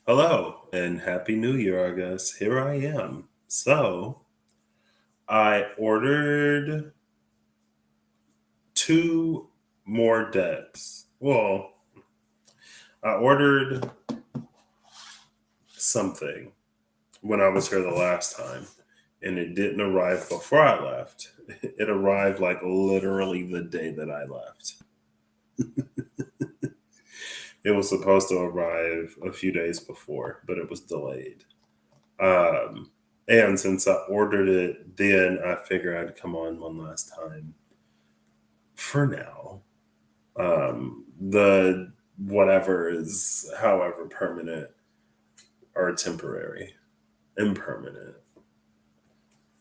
Hello and happy new year, I guess. Here I am. So, I ordered two more decks. Well, I ordered something when I was here the last time, and it didn't arrive before I left. It arrived like literally the day that I left. It was supposed to arrive a few days before, but it was delayed. Um, and since I ordered it then, I figured I'd come on one last time for now. The whatever is however permanent or temporary, impermanent.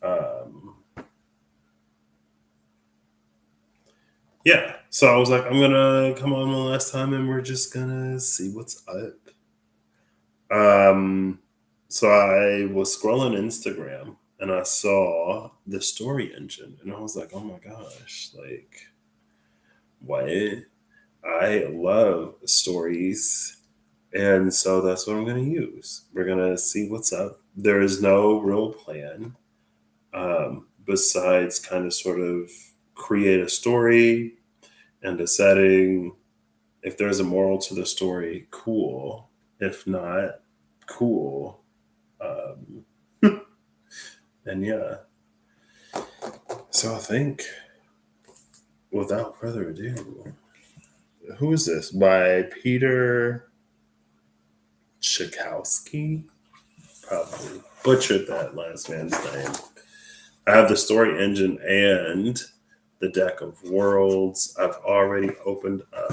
Um, yeah, so I was like, I'm gonna come on one last time and we're just gonna see what's up. Um, so I was scrolling Instagram and I saw the story engine and I was like, oh my gosh, like what? I love stories. And so that's what I'm going to use. We're going to see what's up. There is no real plan besides kind of sort of create a story and a setting. If there's a moral to the story, cool. If not, cool. Um, and yeah, so I think without further ado, who is this? By Peter Tchaikovsky? Probably butchered that last man's name. I have the story engine and the deck of worlds. I've already opened up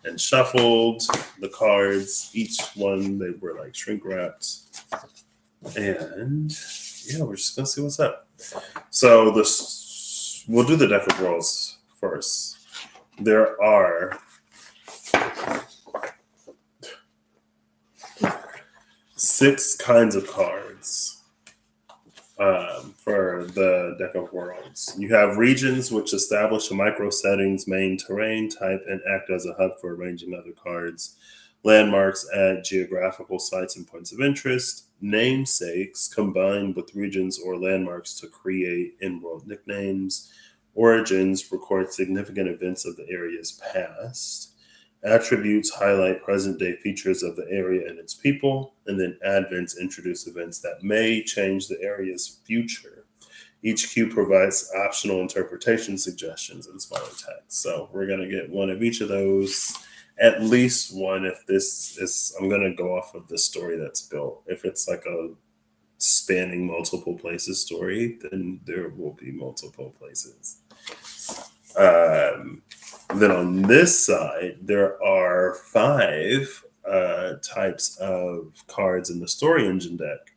and shuffled the cards. Each one, they were like shrink wrapped. And yeah, we're just gonna see what's up. So this, we'll do the deck of worlds first. There are 6 kinds of cards for the deck of worlds. You have regions, which establish a micro setting's main terrain type and act as a hub for arranging other cards. Landmarks add geographical sites and points of interest. Namesakes combine with regions or landmarks to create in-world nicknames. Origins record significant events of the area's past. Attributes highlight present day features of the area and its people, and then advents introduce events that may change the area's future. Each cue provides optional interpretation suggestions and smaller text. So we're going to get one of each of those, at least one. If this is, I'm going to go off of the story that's built. If it's like a spanning multiple places story, then there will be multiple places. Then on this side, there are 5 types of cards in the story engine deck.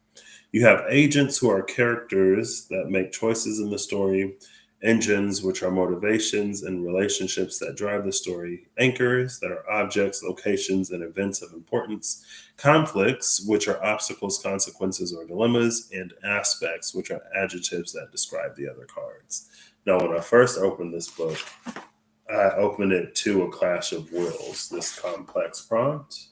You have agents, who are characters that make choices in the story. Engines, which are motivations and relationships that drive the story. Anchors, that are objects, locations, and events of importance. Conflicts, which are obstacles, consequences, or dilemmas. And aspects, which are adjectives that describe the other cards. Now, when I first opened this book, I opened it to a Clash of Wills, this complex prompt.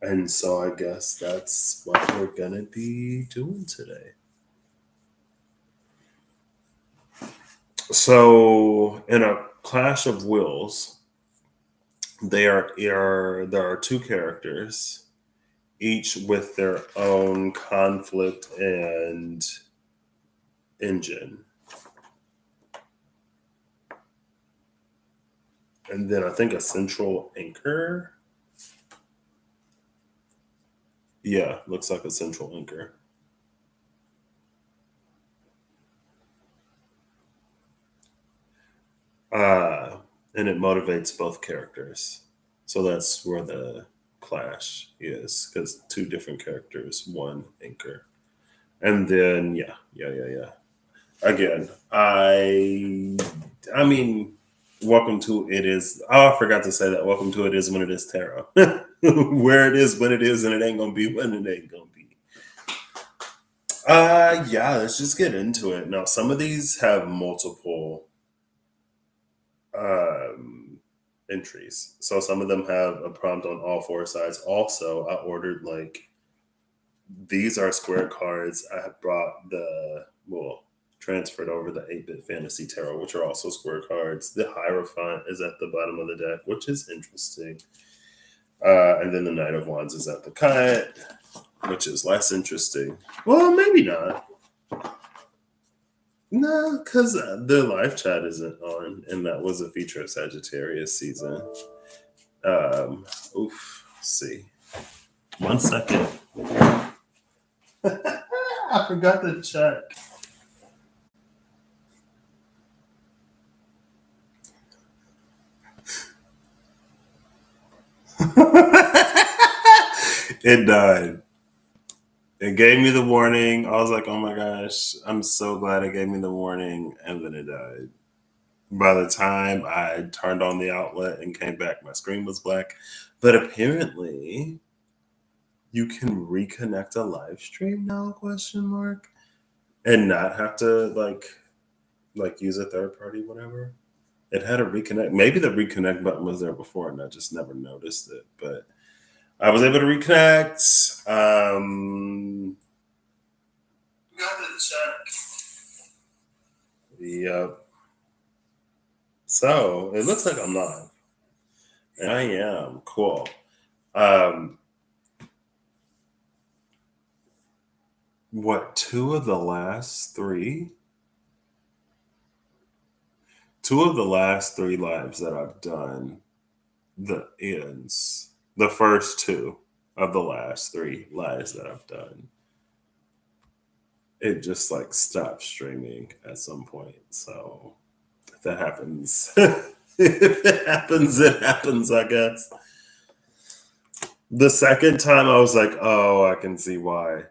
And so I guess that's what we're going to be doing today. So, in a Clash of Wills, there are 2 characters, each with their own conflict and engine. And then I think a central anchor. Yeah, looks like a central anchor. And it motivates both characters. So that's where the clash is, because 2 different characters, one anchor. And then yeah. Again, I mean, welcome to it is. Oh, I forgot to say that. Welcome to it is when it is tarot. Where it is when it is, and it ain't gonna be when it ain't gonna be. Yeah, let's just get into it. Now, some of these have multiple um entries. So some of them have a prompt on all four sides. Also, I ordered like these are square cards. I have brought transferred over the 8-bit fantasy tarot, which are also square cards. The Hierophant is at the bottom of the deck, which is interesting. And then the Knight of Wands is at the cut, which is less interesting. Well, maybe not. No, because the live chat isn't on, and that was a feature of Sagittarius season. Let's see. 1 second. I forgot to check. It died. It gave me the warning. I was like, oh my gosh, I'm so glad it gave me the warning. And then it died. By the time I turned on the outlet and came back, my screen was black. But apparently, you can reconnect a live stream now, question mark, and not have to like use a third party, whatever. It had a reconnect. Maybe the reconnect button was there before and I just never noticed it. But I was able to reconnect. Got to check. Yep. So it looks like I'm live. And I am. Cool. What, two of the last three lives that I've done, the first two of the last three lives that I've done, it just like stopped streaming at some point. So if that happens, it happens, I guess. The second time I was like, oh, I can see why.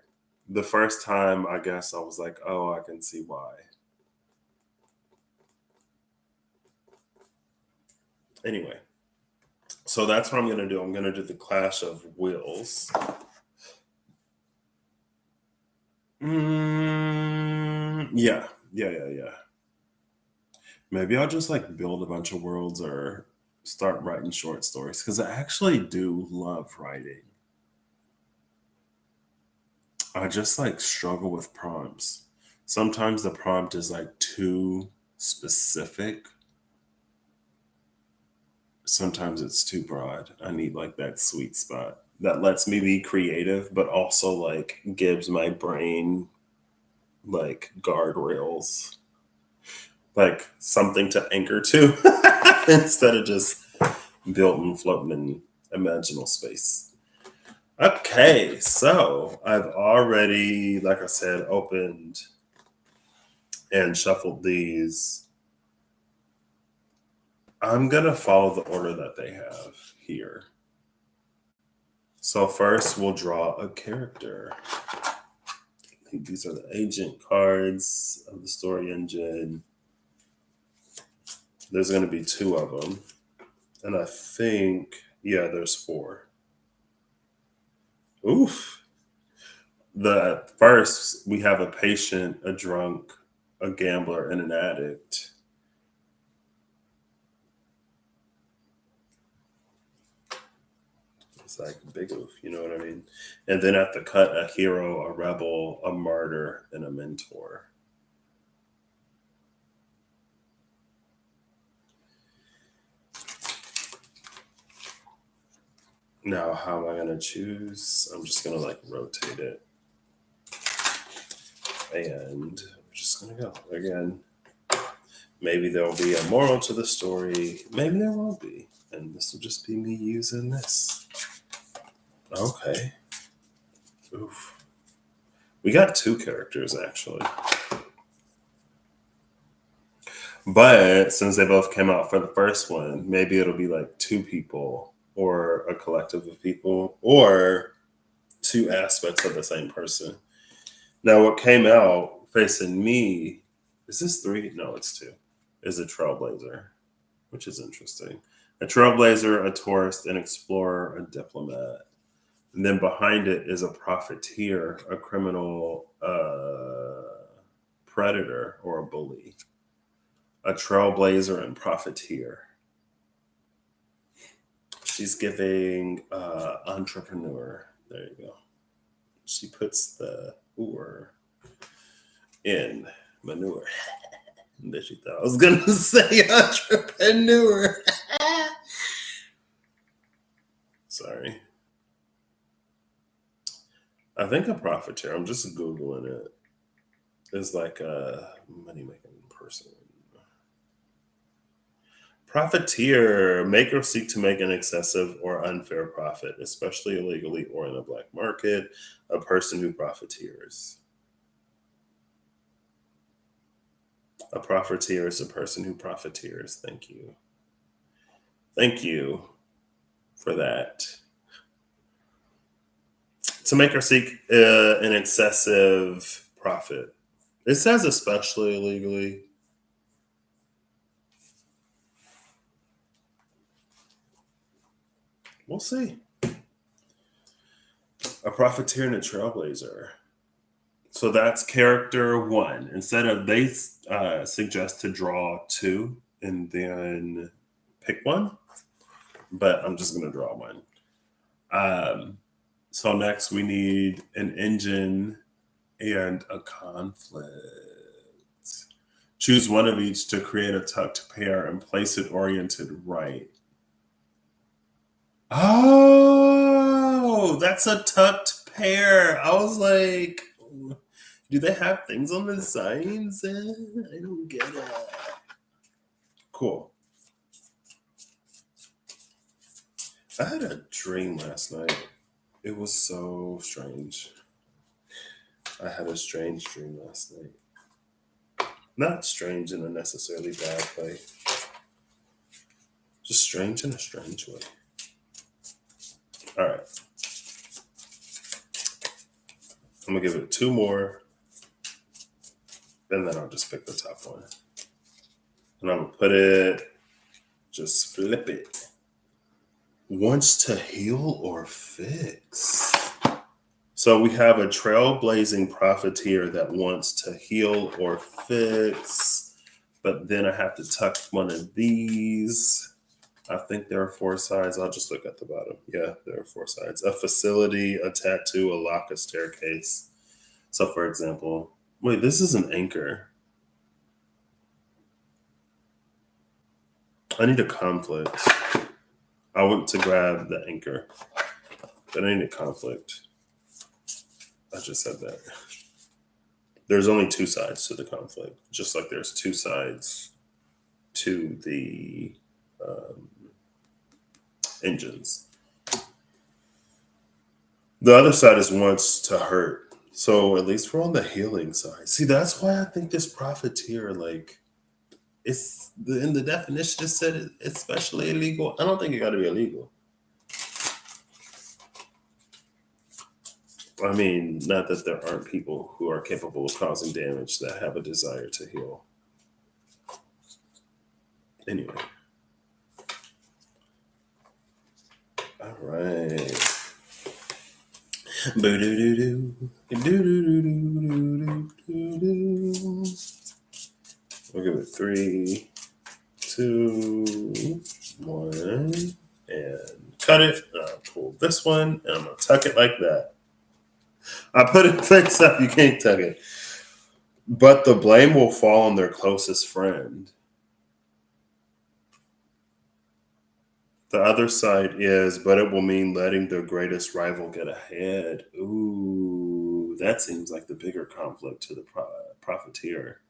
The first time, I guess I was like, oh, I can see why. Anyway, so that's what I'm going to do. I'm going to do the Clash of Wills. Yeah. Maybe I'll just like build a bunch of worlds or start writing short stories because I actually do love writing. I just like struggle with prompts. Sometimes the prompt is like too specific. Sometimes it's too broad. I need like that sweet spot that lets me be creative, but also like gives my brain like guardrails, like something to anchor to instead of just building, floating in imaginal space. Okay, so I've already, like I said, opened and shuffled these. I'm going to follow the order that they have here. So first we'll draw a character. I think these are the agent cards of the story engine. There's going to be 2 of them. And I think, yeah, there's 4. Oof. The first, we have a patient, a drunk, a gambler, and an addict. It's like big oof, you know what I mean? And then at the cut, a hero, a rebel, a martyr, and a mentor. Now, how am I going to choose? I'm just going to like rotate it. And we're just going to go again. Maybe there'll be a moral to the story. Maybe there won't be. And this will just be me using this. Okay. Oof. We got 2 characters actually. But since they both came out for the first one, maybe it'll be like 2 people or a collective of people or 2 aspects of the same person. Now, what came out facing me, is this 3? No, it's 2. Is a trailblazer, which is interesting. A trailblazer, a tourist, an explorer, a diplomat. And then behind it is a profiteer, a criminal predator, or a bully. A trailblazer and profiteer. She's giving entrepreneur. There you go. She puts the oor in manure. And then she thought I was going to say entrepreneur. Sorry. I think a profiteer, I'm just Googling it, is like a money making person. Profiteer, make or seek to make an excessive or unfair profit, especially illegally or in a black market. A person who profiteers. A profiteer is a person who profiteers. Thank you. Thank you for that. To make or seek an excessive profit. It says especially illegally. We'll see. A profiteer and a trailblazer. So that's character one. Instead of they suggest to draw two and then pick one, but I'm just going to draw one. So next we need an engine and a conflict. Choose one of each to create a tucked pair and place it oriented right. Oh, that's a tucked pair. I was like, do they have things on the signs? I don't get it. Cool. I had a dream last night. It was so strange. I had a strange dream last night. Not strange in a necessarily bad way. Just strange in a strange way. All right. I'm going to give it two more. And then I'll just pick the top one. And I'm going to put it, just flip it. Wants to heal or fix. So we have a trailblazing profiteer that wants to heal or fix, but then I have to tuck one of these. I think there are four sides. I'll just look at the bottom. Yeah, there are four sides. A facility, a tattoo, a lock, a staircase. So for example, wait, this is an anchor. I need a conflict. I went to grab the anchor, but I need a conflict. I just said that. There's only two sides to the conflict, just like there's two sides to the engines. The other side is wants to hurt. So at least we're on the healing side. See, that's why I think this profiteer, like, it's in the definition it said it's especially illegal. I don't think it got to be illegal. I mean, not that there aren't people who are capable of causing damage that have a desire to heal. Anyway. All right. We'll give it 3, 2, 1, and cut it. I'll pull this one, and I'm going to tuck it like that. I put it face up. You can't tuck it. But the blame will fall on their closest friend. The other side is, but it will mean letting their greatest rival get ahead. Ooh, that seems like the bigger conflict to the profiteer.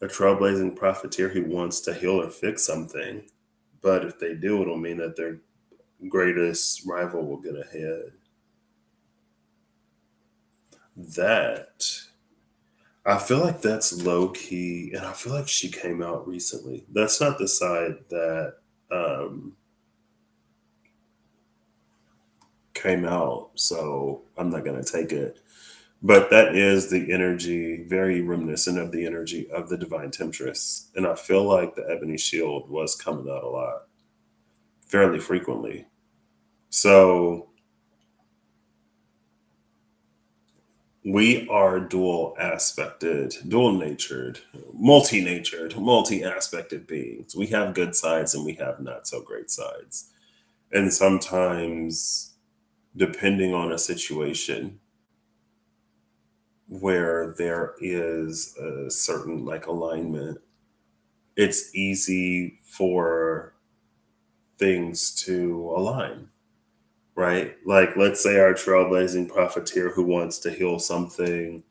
A trailblazing profiteer who wants to heal or fix something. But if they do, it'll mean that their greatest rival will get ahead. That, I feel like that's low key, and I feel like she came out recently. That's not the side that came out, so I'm not going to take it. But that is the energy, very reminiscent of the energy of the Divine Temptress. And I feel like the Ebony Shield was coming out a lot, fairly frequently. So We are dual aspected, dual natured, multi aspected beings. We have good sides and we have not so great sides. And sometimes, depending on a situation where there is a certain like alignment, it's easy for things to align, right? Like, let's say our trailblazing profiteer who wants to heal something,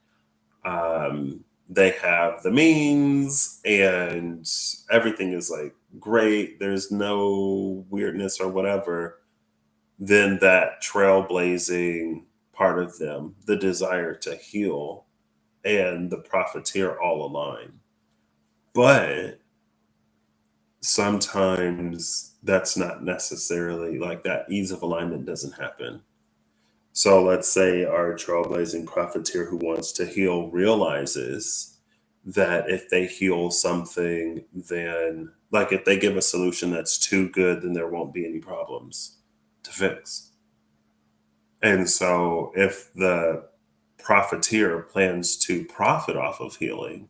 they have the means and everything is like great, there's no weirdness or whatever. Then that trailblazing part of them, the desire to heal, and the profiteer all align. But sometimes that's not necessarily like that ease of alignment doesn't happen. So let's say our trailblazing profiteer who wants to heal realizes that if they heal something, then like if they give a solution that's too good, then there won't be any problems to fix. And so if the profiteer plans to profit off of healing,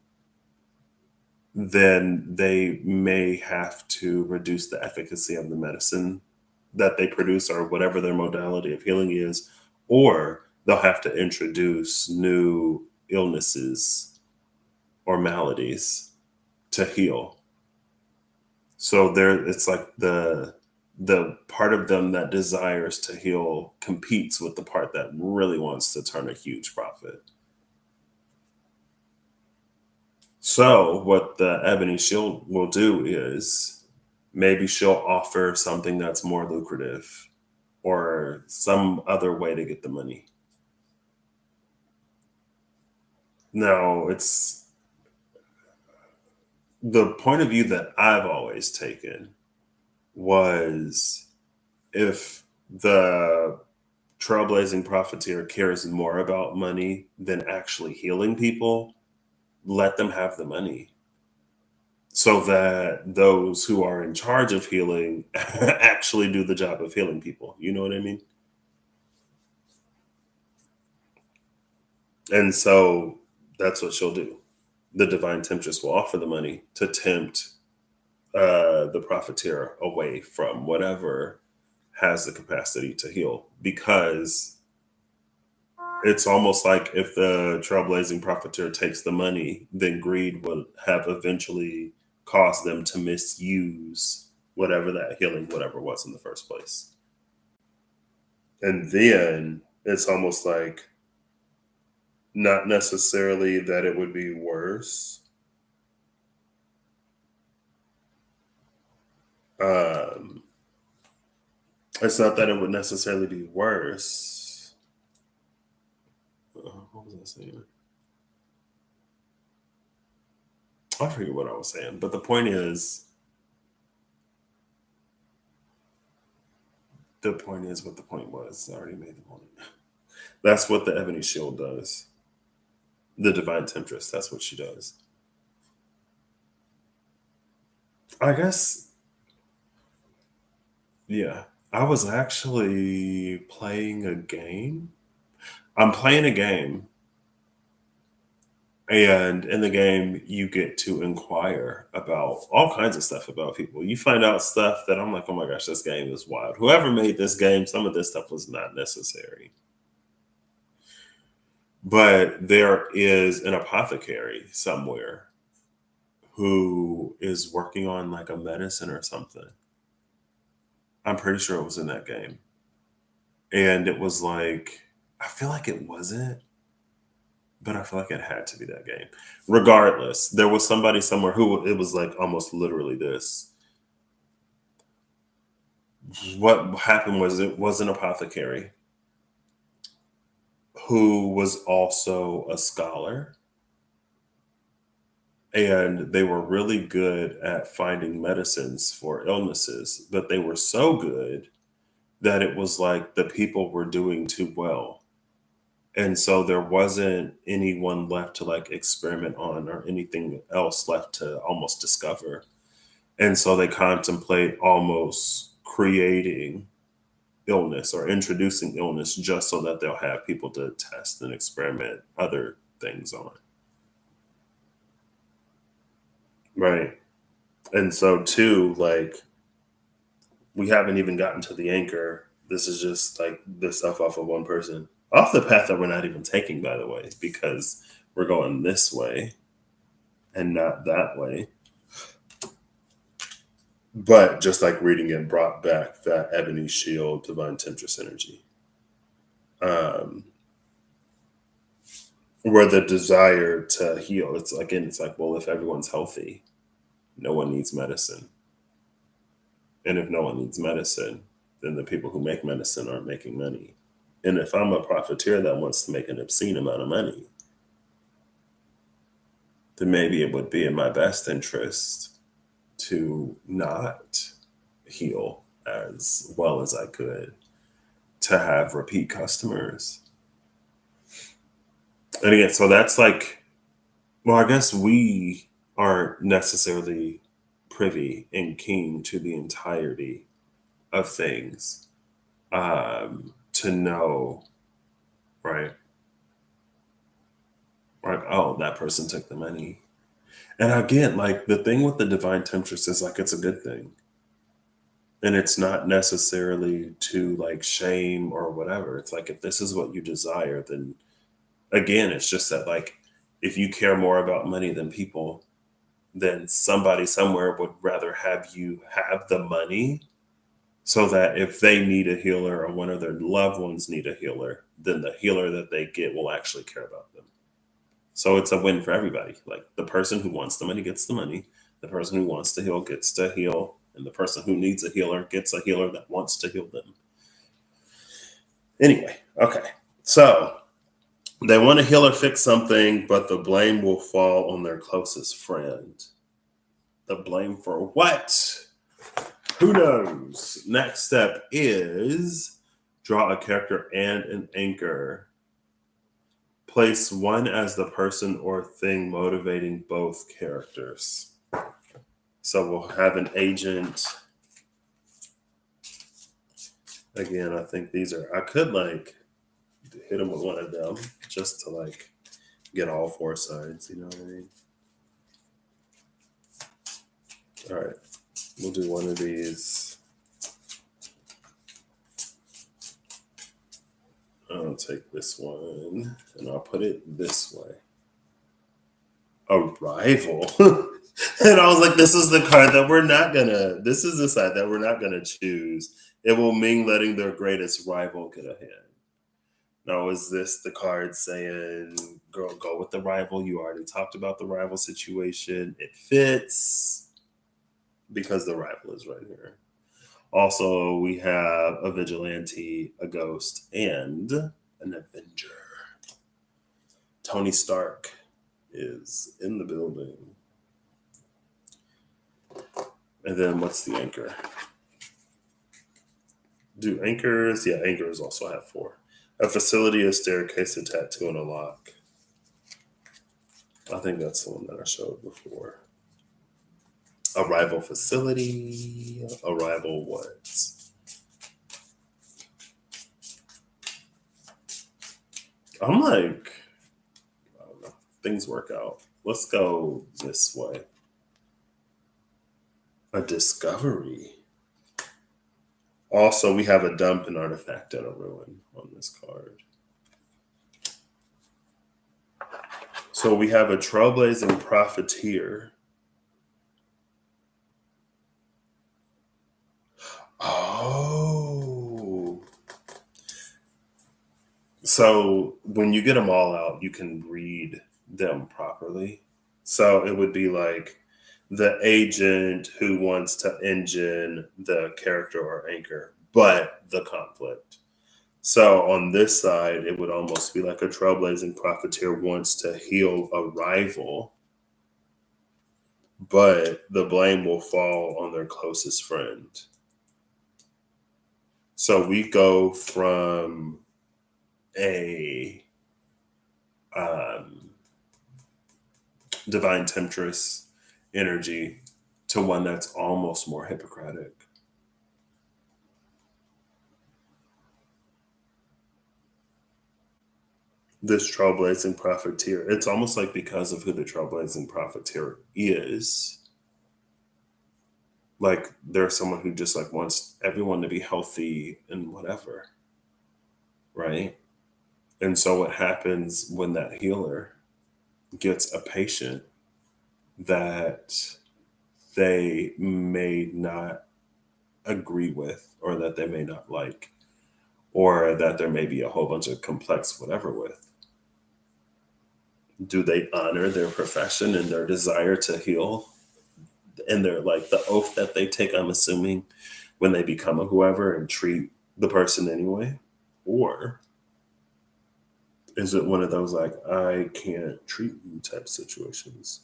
then they may have to reduce the efficacy of the medicine that they produce or whatever their modality of healing is, or they'll have to introduce new illnesses or maladies to heal. So there it's like the part of them that desires to heal competes with the part that really wants to turn a huge profit. So what the ebony shield will do is maybe she'll offer something that's more lucrative or some other way to get the money. Now, it's the point of view that I've always taken was if the trailblazing profiteer cares more about money than actually healing people, let them have the money so that those who are in charge of healing actually do the job of healing people. You know what I mean? And so that's what she'll do. The divine temptress will offer the money to tempt the profiteer away from whatever has the capacity to heal, because it's almost like if the trailblazing profiteer takes the money, then greed will have eventually caused them to misuse whatever that healing, whatever was in the first place. And then it's almost like not necessarily that it would be worse. Um, it's not that it would necessarily be worse. What was I saying? I forget what I was saying, but the point is, what the point was. I already made the point. That's what the ebony shield does. The divine temptress. That's what she does. I guess. Yeah. I was actually playing a game. I'm playing a game, and in the game, you get to inquire about all kinds of stuff about people. You find out stuff that I'm like, oh my gosh, this game is wild. Whoever made this game, some of this stuff was not necessary. But there is an apothecary somewhere who is working on like a medicine or something. I'm pretty sure it was in that game. And it was like, I feel like it wasn't, but I feel like it had to be that game. Regardless, there was somebody somewhere who it was like almost literally this. What happened was it was an apothecary who was also a scholar, and they were really good at finding medicines for illnesses, but they were so good that it was like the people were doing too well. And so there wasn't anyone left to like experiment on or anything else left to almost discover. And so they contemplate almost creating illness or introducing illness just so that they'll have people to test and experiment other things on. Right. And so, too, like, we haven't even gotten to the anchor. This is just like the stuff off of one person. Off the path that we're not even taking, by the way, because we're going this way and not that way. But just like reading it brought back that ebony shield, divine temptress energy. Where the desire to heal, it's like, well, if everyone's healthy, no one needs medicine. And if no one needs medicine, then the people who make medicine aren't making money. And if I'm a profiteer that wants to make an obscene amount of money, then maybe it would be in my best interest to not heal as well as I could, to have repeat customers. And again, so that's like, well, I guess we aren't necessarily privy and keen to the entirety of things, to know, right? Like, oh, that person took the money. And again, like, the thing with the divine temptress is like, it's a good thing. And it's not necessarily to like shame or whatever. It's like, if this is what you desire, then again, it's just that, like, if you care more about money than people, then somebody somewhere would rather have you have the money so that if they need a healer or one of their loved ones need a healer, then the healer that they get will actually care about them. So it's a win for everybody. Like, the person who wants the money gets the money, the person who wants to heal gets to heal, and the person who needs a healer gets a healer that wants to heal them. Anyway, okay. So they want to heal or fix something, but the blame will fall on their closest friend. The blame for what? Who knows? Next step is draw a character and an anchor. Place one as the person or thing motivating both characters. So we'll have an agent. Again, I think these are, I could like hit them with one of them just to like get all four sides, you know what I mean? All right, we'll do one of these. I'll take this one and I'll put it this way. Arrival. And I was like, this is the card that this is the side that we're not gonna choose. It will mean letting their greatest rival get ahead. Now, is this the card saying, girl, go with the rival? You already talked about the rival situation. It fits because the rival is right here. Also, we have a vigilante, a ghost, and an avenger. Tony Stark is in the building. And then what's the anchor? Do anchors? Yeah, anchors also have 4. A facility, a staircase, a tattoo, and a lock. I think that's the one that I showed before. A rival facility, a rival what? I'm like, I don't know. Things work out. Let's go this way. A discovery. Also, we have a dump, an artifact, and a ruin on this card. So we have a trailblazing profiteer. Oh. So when you get them all out, you can read them properly. So it would be like the agent who wants to engine the character or anchor, but the conflict. So on this side, it would almost be like a trailblazing profiteer wants to heal a rival, but the blame will fall on their closest friend. So we go from a divine temptress energy to one that's almost more Hippocratic. this trailblazing profiteer, it's almost like because of who the trailblazing profiteer is, like there's someone who just like wants everyone to be healthy and whatever, right? And so what happens when that healer gets a patient that they may not agree with, or that they may not like, or that there may be a whole bunch of complex whatever with? Do they honor their profession and their desire to heal and their like the oath that they take, I'm assuming, when they become a whoever and treat the person anyway? Or is it one of those like, I can't treat you type situations?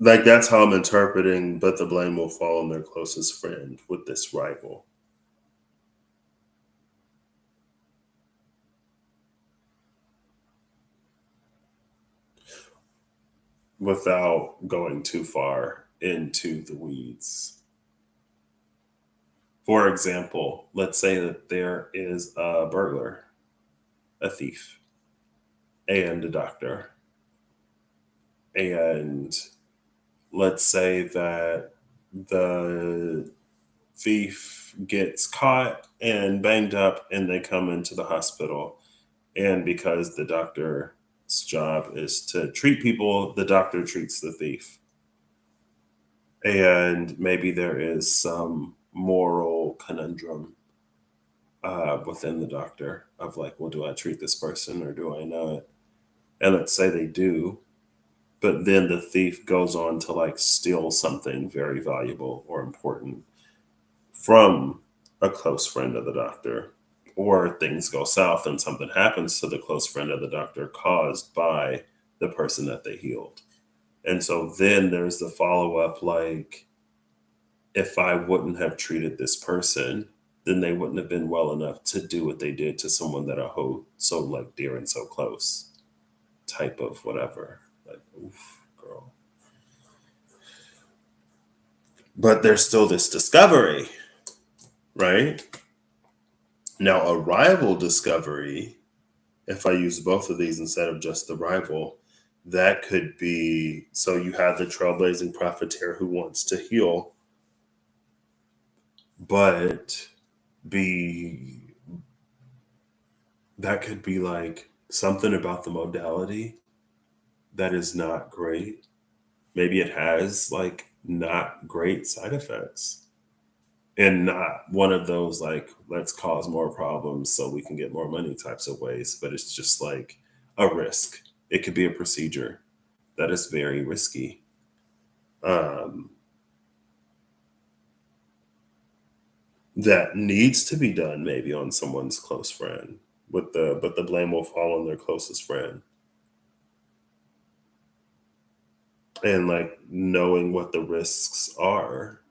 Like that's how I'm interpreting, but the blame will fall on their closest friend with this rival. Without going too far into the weeds. For example, let's say that there is a burglar, a thief, and a doctor. And let's say that the thief gets caught and banged up and they come into the hospital. And because the doctor's job is to treat people, the doctor treats the thief. And maybe there is some moral conundrum within the doctor of like, well, do I treat this person or do I not? And let's say they do, but then the thief goes on to like steal something very valuable or important from a close friend of the doctor, or things go south and something happens to the close friend of the doctor caused by the person that they healed. And so then there's the follow up like, if I wouldn't have treated this person, then they wouldn't have been well enough to do what they did to someone that I hold so like dear and so close, type of whatever. Like, oof, girl. But there's still this discovery, right? Now, a rival discovery, if I use both of these instead of just the rival, that could be, so you have the trailblazing profiteer who wants to heal, but be that could be like something about the modality that is not great. Maybe it has like not great side effects, and not one of those like, let's cause more problems so we can get more money types of ways, but it's just like a risk. It could be a procedure that is very risky. Um, that needs to be done maybe on someone's close friend, with the but the blame will fall on their closest friend. And like knowing what the risks are,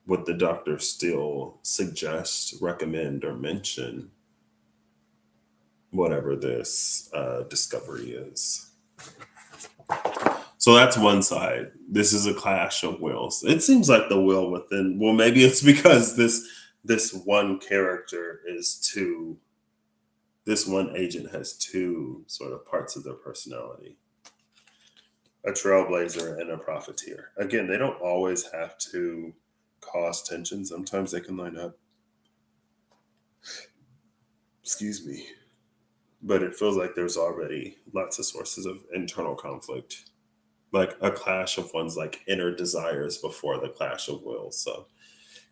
would the doctor still suggest, recommend, or mention whatever this discovery is? So that's one side. This is a clash of wills. It seems like the will within, well, maybe it's because this one character is two, this one agent has two sort of parts of their personality. A trailblazer and a profiteer. Again, they don't always have to cause tension. Sometimes they can line up. Excuse me. But it feels like there's already lots of sources of internal conflict, like a clash of one's like inner desires before the clash of wills. So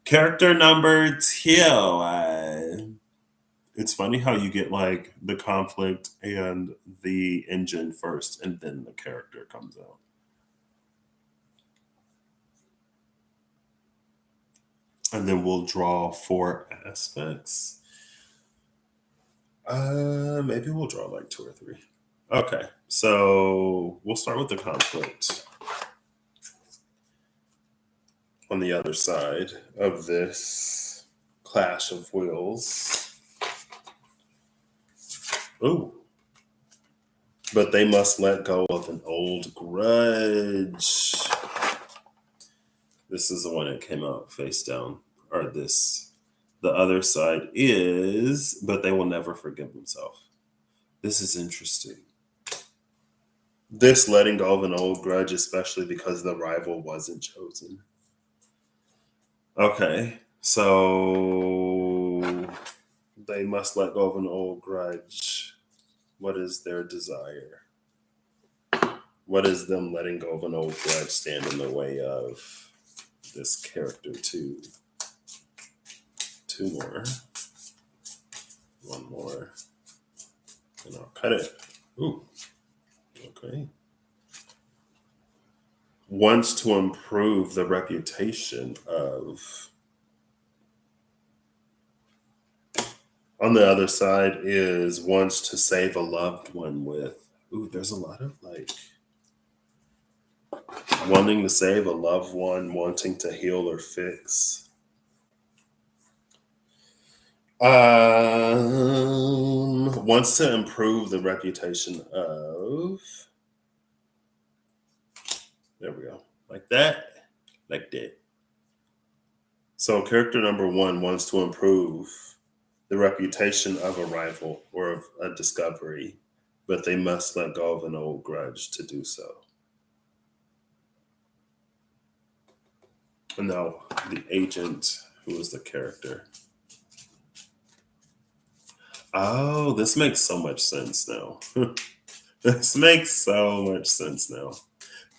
character number two. It's funny how you get like the conflict and the engine first, and then the character comes out. And then we'll draw four aspects. Maybe we'll draw like two or three. Okay, so we'll start with the conflict on the other side of this clash of wills. Ooh. But they must let go of an old grudge. This is the one that came out face down, or this The other side is, but they will never forgive themselves. This is interesting. This letting go of an old grudge, especially because the rival wasn't chosen. Okay, so they must let go of an old grudge. What is their desire? What is them letting go of an old grudge stand in the way of this character? Two more. One more. And I'll cut it. Ooh. Okay. Wants to improve the reputation of. On the other side is wants to save a loved one with. Ooh, there's a lot of like wanting to save a loved one, wanting to heal or fix. Wants to improve the reputation of. There we go. Like that. Like that. So character number one wants to improve the reputation of a rival or of a discovery, but they must let go of an old grudge to do so. And now the agent, who is the character. Oh, this makes so much sense now. This makes so much sense now.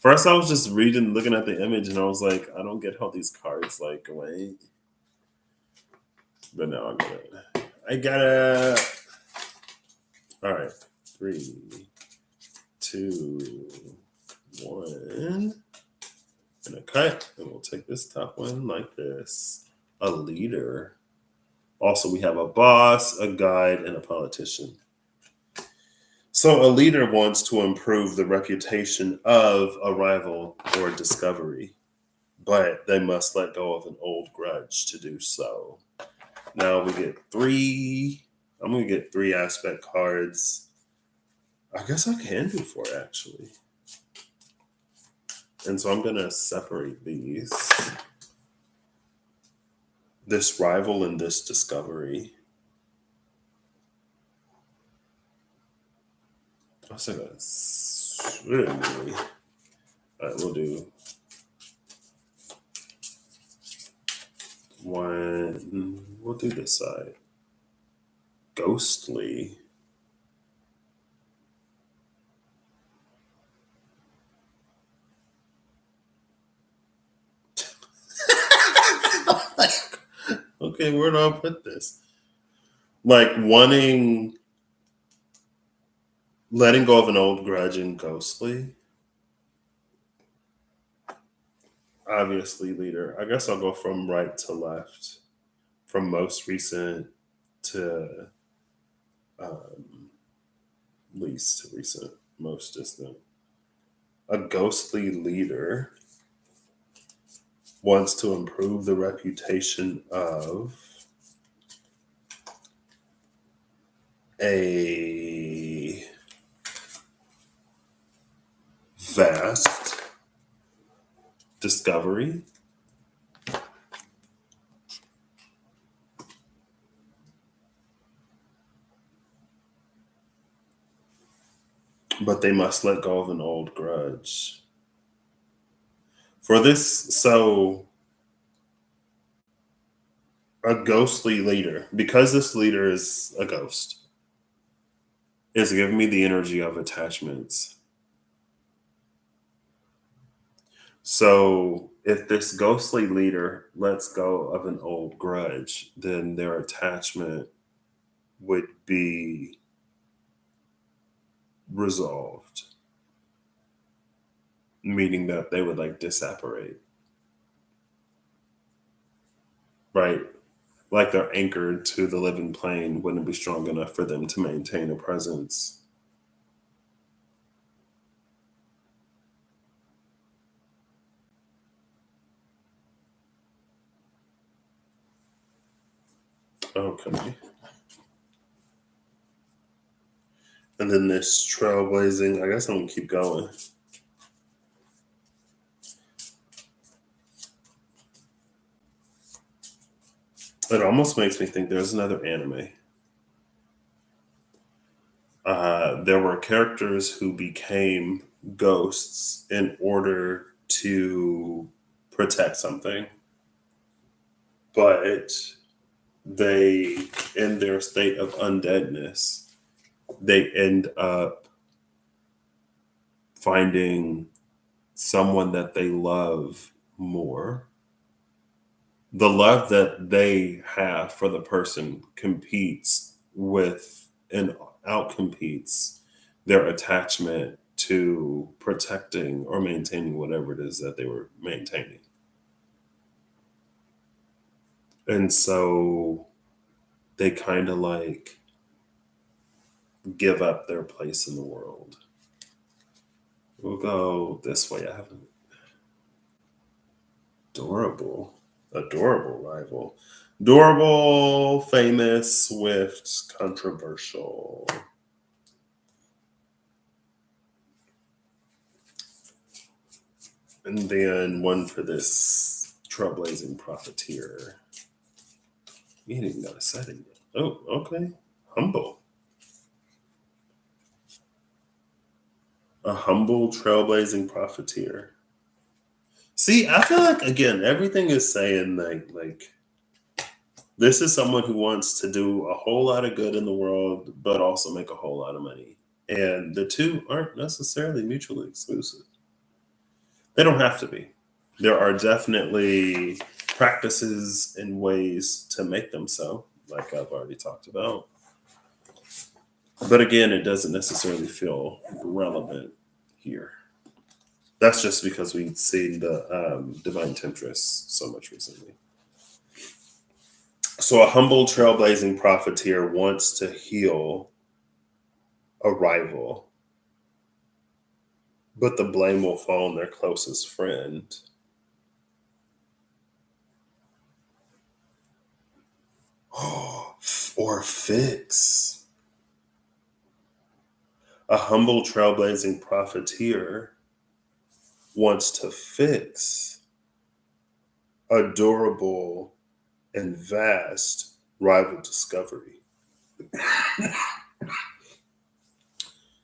First, I was just reading, looking at the image, and I was like, I don't get how these cards like wait. But now I get it. I gotta. All right, 3, 2, 1, and a cut. And we'll take this top one like this. A leader. Also, we have a boss, a guide, and a politician. So a leader wants to improve the reputation of a rival or discovery, but they must let go of an old grudge to do so. Now we get 3. I'm going to get 3 aspect cards. I guess I can do 4 actually. And so I'm going to separate these. This rival and this discovery. I was like, really? All right, we'll do 1. We'll do this side. Ghostly. Okay, where do I put this? Like letting go of an old grudge and ghostly. Obviously, leader. I guess I'll go from right to left, from most recent to least recent, most distant. A ghostly leader wants to improve the reputation of a vast discovery. But they must let go of an old grudge. For this, so a ghostly leader, because this leader is a ghost, is giving me the energy of attachments. So if this ghostly leader lets go of an old grudge, then their attachment would be resolved, meaning that they would like disapparate, right? Like they're anchored to the living plane, wouldn't be strong enough for them to maintain a presence. Okay. And then this trailblazing, I guess I'm gonna keep going. It almost makes me think there's another anime. There were characters who became ghosts in order to protect something, but they, in their state of undeadness, they end up finding someone that they love more. The love that they have for the person competes with and outcompetes their attachment to protecting or maintaining whatever it is that they were maintaining. And so they kind of like give up their place in the world. We'll go this way. I haven't. Adorable. Adorable rival. Adorable, famous, swift, controversial. And then one for this trailblazing profiteer. You ain't even got a setting yet. Oh, okay. Humble. A humble trailblazing profiteer. See, I feel like again, everything is saying like this is someone who wants to do a whole lot of good in the world, but also make a whole lot of money. And the two aren't necessarily mutually exclusive. They don't have to be. There are definitely practices and ways to make them so, like I've already talked about. But again, it doesn't necessarily feel relevant here. That's just because we've seen the Divine Temptress so much recently. So, a humble trailblazing profiteer wants to heal a rival, but the blame will fall on their closest friend. Or fix. A humble trailblazing profiteer wants to fix a durable and vast rival discovery.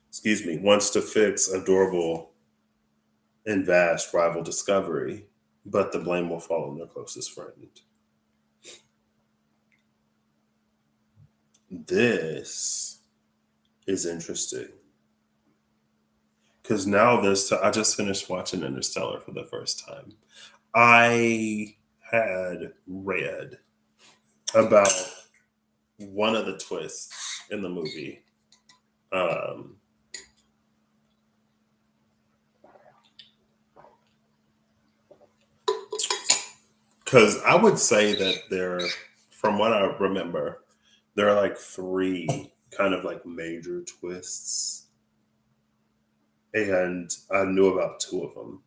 Excuse me, wants to fix a durable and vast rival discovery, but the blame will fall on their closest friend. This is interesting because now I just finished watching Interstellar for the first time. I had read about one of the twists in the movie. Because I would say that from what I remember, there are like three kind of like major twists, and I knew about two of them.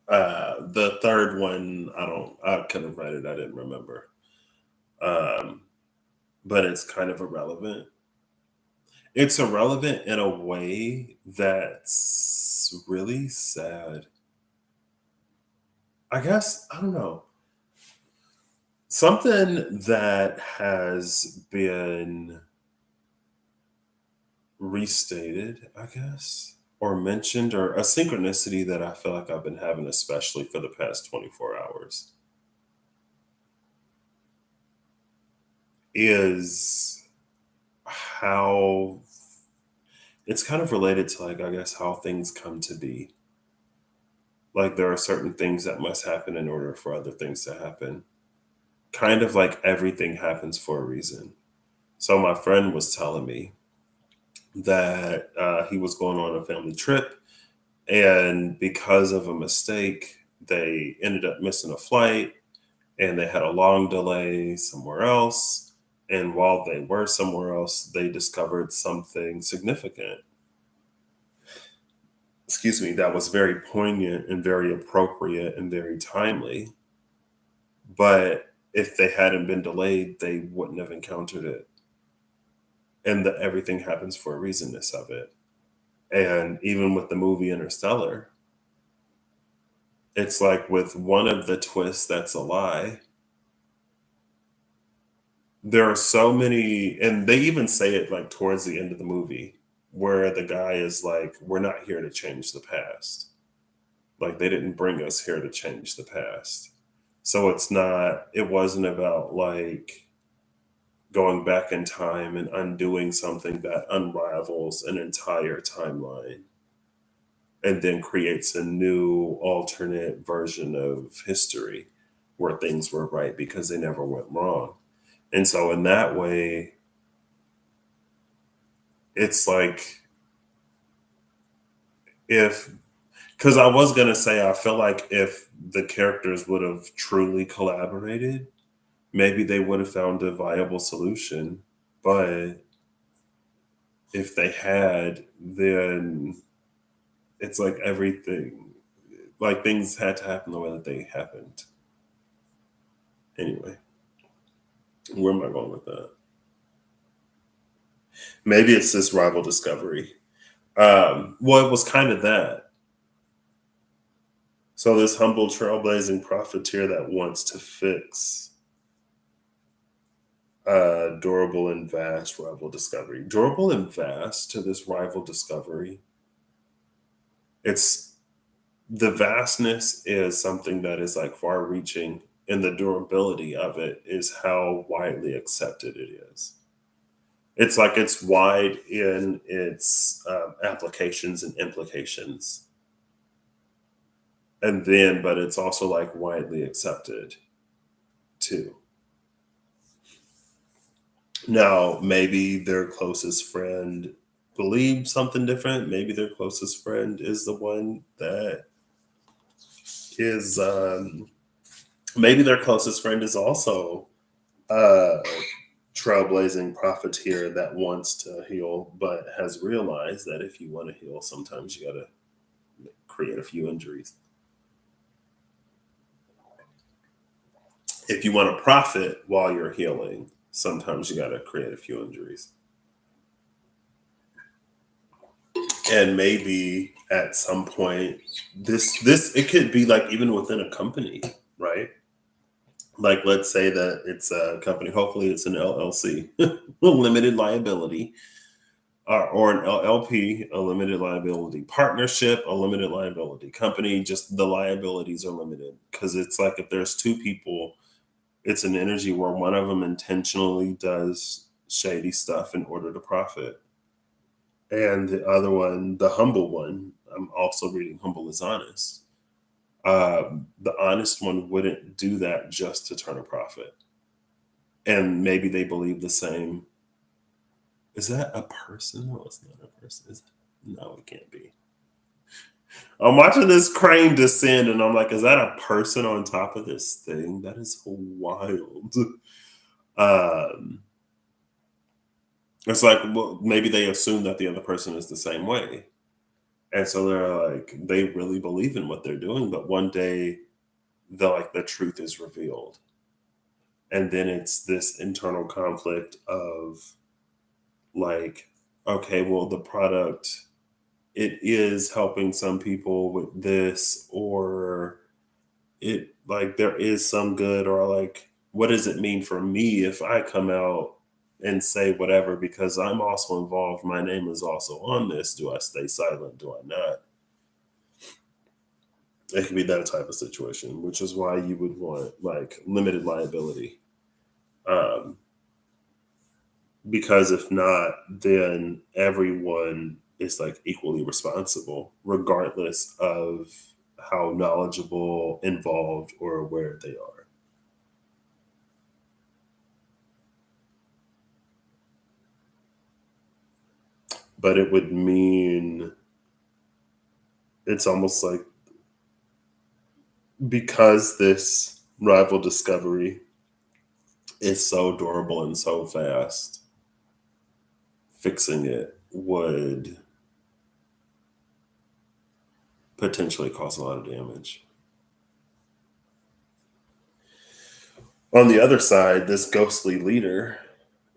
The third one, I could have read it, I didn't remember. Um, but it's kind of irrelevant. It's irrelevant in a way that's really sad. I guess, I don't know. Something that has been restated, I guess, or mentioned, or a synchronicity that I feel like I've been having, especially for the past 24 hours, is how it's kind of related to, like, I guess, how things come to be. Like, there are certain things that must happen in order for other things to happen. Kind of like everything happens for a reason. So, my friend was telling me that he was going on a family trip, and because of a mistake, they ended up missing a flight and they had a long delay somewhere else. And while they were somewhere else, they discovered something significant. Excuse me, that was very poignant and very appropriate and very timely. But if they hadn't been delayed, they wouldn't have encountered it. And the everything happens for a reasonness of it. And even with the movie Interstellar, it's like with one of the twists that's a lie, There are so many, and they even say it like towards the end of the movie, where the guy is like, "We're not here to change the past. Like they didn't bring us here to change the past." So it's not. It wasn't about like going back in time and undoing something that unravels an entire timeline and then creates a new alternate version of history where things were right because they never went wrong. And so in that way, it's like if because I was gonna say I feel like if the characters would have truly collaborated, maybe they would have found a viable solution. But if they had, then it's like everything, like things had to happen the way that they happened. Anyway, where am I going with that? Maybe it's this rival discovery. Well, it was kind of that. So this humble trailblazing profiteer that wants to fix durable and vast rival discovery. Durable and vast to this rival discovery. It's the vastness is something that is like far reaching, and the durability of it is how widely accepted it is. It's like it's wide in its applications and implications, and then, but it's also like widely accepted too. Now, maybe their closest friend believes something different. Maybe their closest friend is the one that is, maybe their closest friend is also a trailblazing profiteer that wants to heal, but has realized that if you want to heal, sometimes you got to create a few injuries. If you want to profit while you're healing, sometimes you got to create a few injuries. And maybe at some point, this it could be like even within a company, right? Like let's say that it's a company. Hopefully, it's an LLC, limited liability, or an LLP, a limited liability partnership, a limited liability company. Just the liabilities are limited because it's like if there's two people, it's an energy where one of them intentionally does shady stuff in order to profit, and the other one, the humble one, I'm also reading humble is honest. The honest one wouldn't do that just to turn a profit. And maybe they believe the same. Is that a person? No, it's not a person. Is it? No, it can't be. I'm watching this crane descend and I'm like, is that a person on top of this thing? That is wild. Um, it's like, well, maybe they assume that the other person is the same way. And so they're like, they really believe in what they're doing, but one day the truth is revealed. And then it's this internal conflict of like, okay, well, the product, it is helping some people with this, or it like there is some good, or like, what does it mean for me if I come out and say whatever because I'm also involved? My name is also on this. Do I stay silent? Do I not? It could be that type of situation, which is why you would want like limited liability. Um, because if not, then everyone is like equally responsible, regardless of how knowledgeable, involved, or aware they are. But it would mean it's almost like because this rival discovery is so durable and so fast, fixing it would potentially cause a lot of damage. On the other side, this ghostly leader,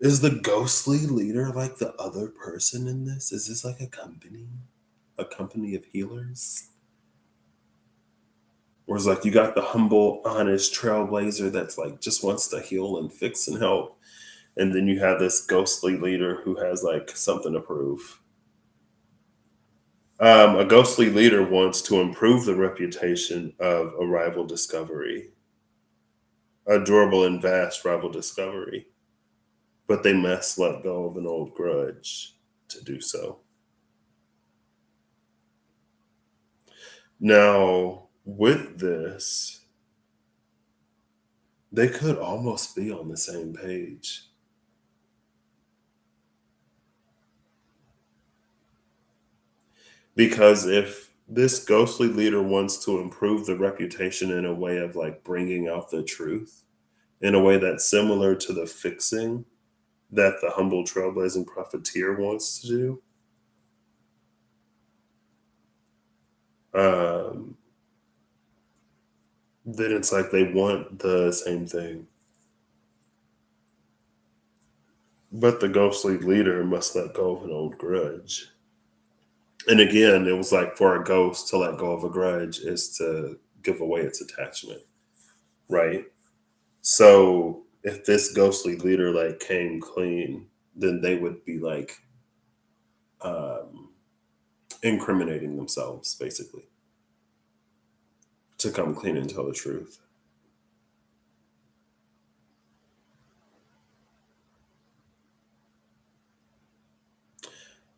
is the ghostly leader like the other person in this? Is this like a company of healers? Or is like you got the humble, honest trailblazer that's like just wants to heal and fix and help. And then you have this ghostly leader who has like something to prove. A ghostly leader wants to improve the reputation of a rival discovery, a durable and vast rival discovery, but they must let go of an old grudge to do so. Now, with this, they could almost be on the same page. Because if this ghostly leader wants to improve the reputation in a way of like bringing out the truth, in a way that's similar to the fixing that the humble trailblazing profiteer wants to do, um, then it's like they want the same thing. But the ghostly leader must let go of an old grudge. And again, it was like for a ghost to let go of a grudge is to give away its attachment, right? So if this ghostly leader like came clean, then they would be like um, incriminating themselves, basically, to come clean and tell the truth.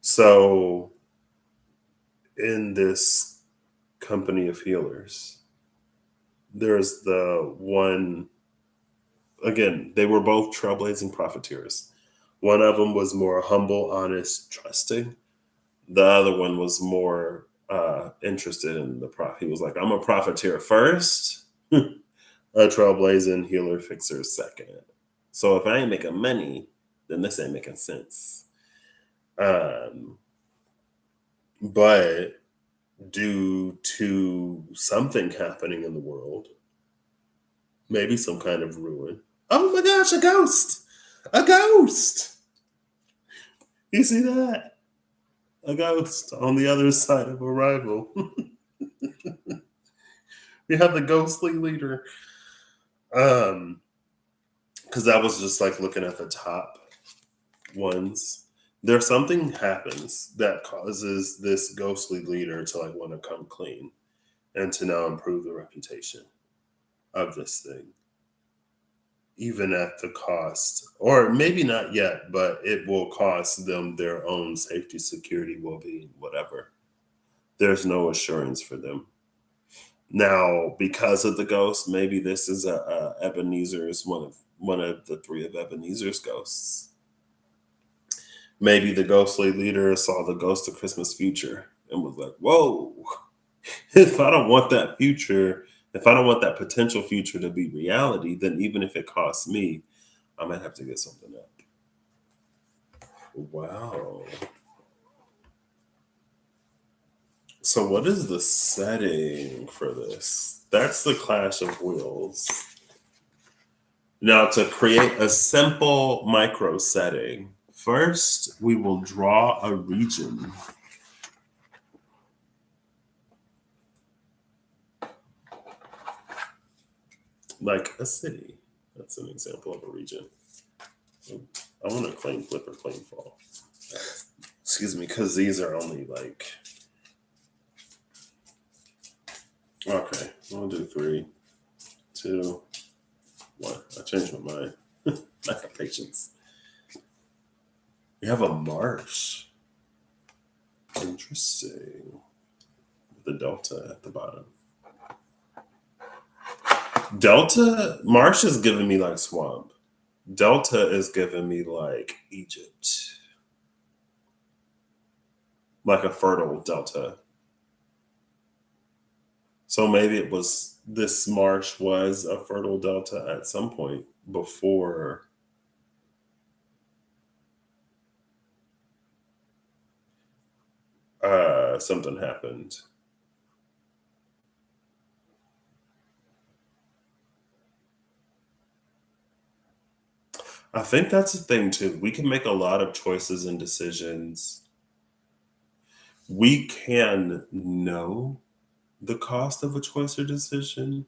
So in this company of healers, there's the one, again, they were both trailblazing profiteers. One of them was more humble, honest, trusting. The other one was more interested in the profit. He was like, I'm a profiteer first, a trailblazing healer fixer second. So if I ain't making money, then this ain't making sense. Um, but due to something happening in the world, maybe some kind of ruin. Oh my gosh, a ghost! A ghost! You see that? A ghost on the other side of arrival. We have the ghostly leader. Because I was just like looking at the top ones. There's something happens that causes this ghostly leader to like want to come clean and to now improve the reputation of this thing, even at the cost, or maybe not yet, but it will cost them their own safety, security, well-being, whatever. There's no assurance for them. Now, because of the ghost, maybe this is a Ebenezer's one of the three of Ebenezer's ghosts. Maybe the ghostly leader saw the ghost of Christmas future and was like, "Whoa, if I don't want that future, if I don't want that potential future to be reality, then even if it costs me, I might have to get something up." Wow. So, what is the setting for this? That's the Clash of Wheels. Now, to create a simple micro setting, first we will draw a region. Like a city. That's an example of a region. I want to claim flip or claim fall. Excuse me, because these are only like, okay, we'll do 3, 2, 1. I changed my mind. I have patience. We have a marsh. Interesting. The delta at the bottom. Delta, marsh is giving me like swamp. Delta is giving me like Egypt. Like a fertile delta. So maybe it was, this marsh was a fertile delta at some point before something happened. I think that's the thing too. We can make a lot of choices and decisions. We can know the cost of a choice or decision,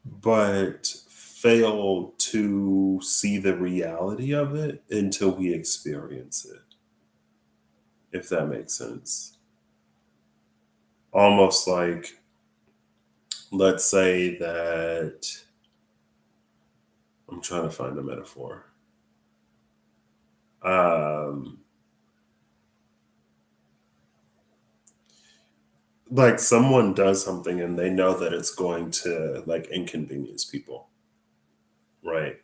but fail to see the reality of it until we experience it, if that makes sense. Almost like, let's say that I'm trying to find a metaphor. Like someone does something and they know that it's going to like inconvenience people, right?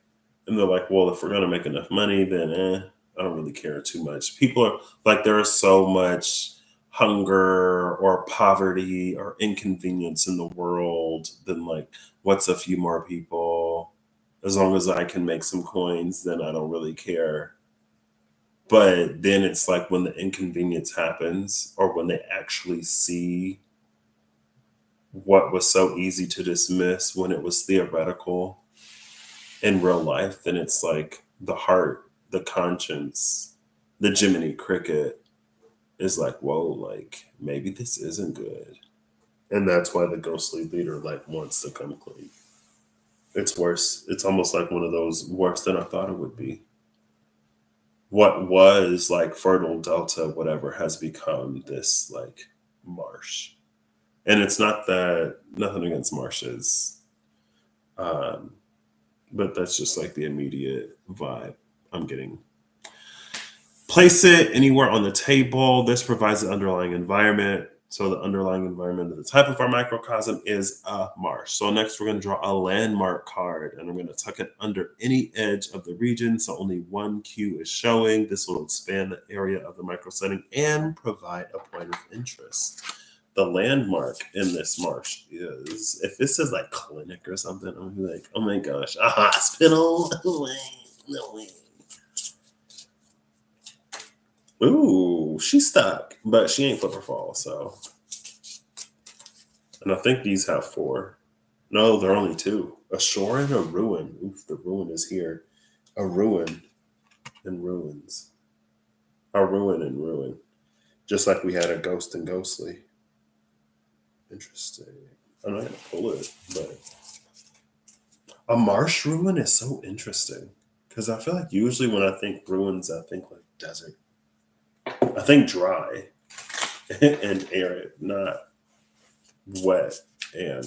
And they're like, well, if we're going to make enough money, then I don't really care too much. People are like, there is so much hunger or poverty or inconvenience in the world, then like, what's a few more people? As long as I can make some coins, then I don't really care. But then it's like when the inconvenience happens or when they actually see what was so easy to dismiss when it was theoretical in real life, then it's like the heart, the conscience, the Jiminy Cricket is like, whoa, like maybe this isn't good. And that's why the ghostly leader like wants to come clean. It's worse. It's almost like one of those worse than I thought it would be. What was like fertile delta, whatever, has become this like marsh. And it's not that nothing against marshes, but that's just like the immediate vibe I'm getting. Place it anywhere on the table. This provides the underlying environment. So the underlying environment of the type of our microcosm is a marsh. So next we're going to draw a landmark card and I'm going to tuck it under any edge of the region. So only one cue is showing. This will expand the area of the micro setting and provide a point of interest. The landmark in this marsh is, if this is like clinic or something, I'm gonna be like, oh my gosh, a hospital? No way. Ooh, she's stuck, but she ain't flip or fall, so. And I think these have 4. No, they're only 2. A shore and a ruin. Oof, the ruin is here. A ruin and ruins. A ruin and ruin. Just like we had a ghost and ghostly. Interesting. I'm not gonna pull it, but a marsh ruin is so interesting because I feel like usually when I think ruins, I think like desert. I think dry and arid, not wet and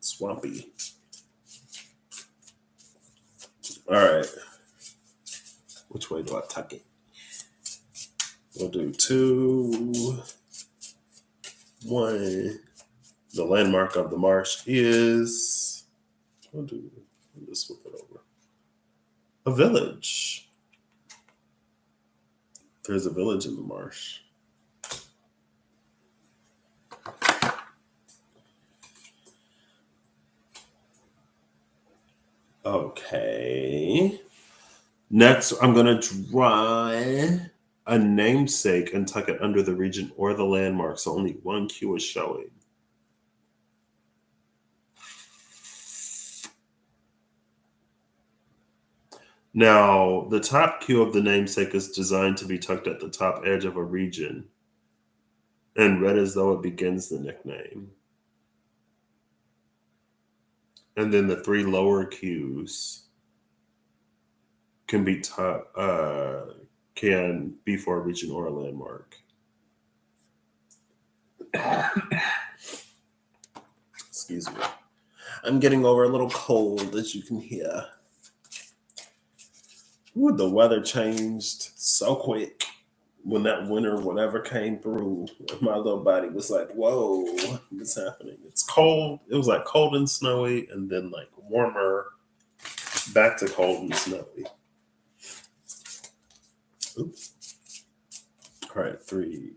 swampy. All right. Which way do I tuck it? We'll do 2, 1. The landmark of the marsh is, we'll just flip it over. A village. There's a village in the marsh. Okay. Next, I'm going to draw a namesake and tuck it under the region or the landmark. So only one cue is showing. Now, the top cue of the namesake is designed to be tucked at the top edge of a region and read as though it begins the nickname. And then the 3 lower cues can be for a region or a landmark. Excuse me. I'm getting over a little cold, as you can hear. Ooh, the weather changed so quick when that winter, whatever came through. My little body was like, whoa, what's happening? It's cold. It was like cold and snowy, and then like warmer, back to cold and snowy. Oops. All right, 3,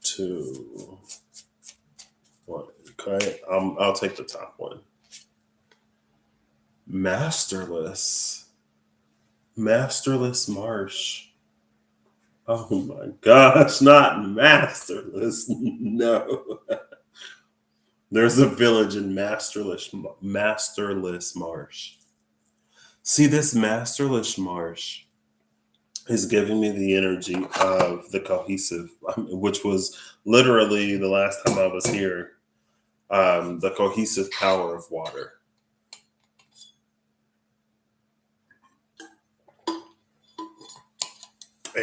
2, 1. Okay, I'll take the top one. Masterless marsh. Oh my gosh, not masterless. No. There's a village in masterless marsh. See, this masterless marsh is giving me the energy of the cohesive, which was literally the last time I was here, the cohesive power of water.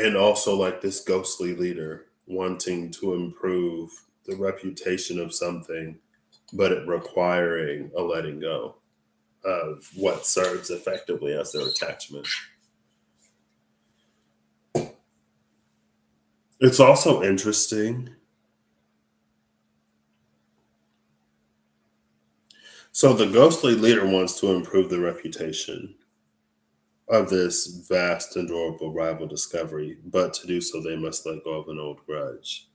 And also, like this ghostly leader wanting to improve the reputation of something, but it requiring a letting go of what serves effectively as their attachment. It's also interesting. So, the ghostly leader wants to improve the reputation of this vast and durable rival discovery, but to do so, they must let go of an old grudge.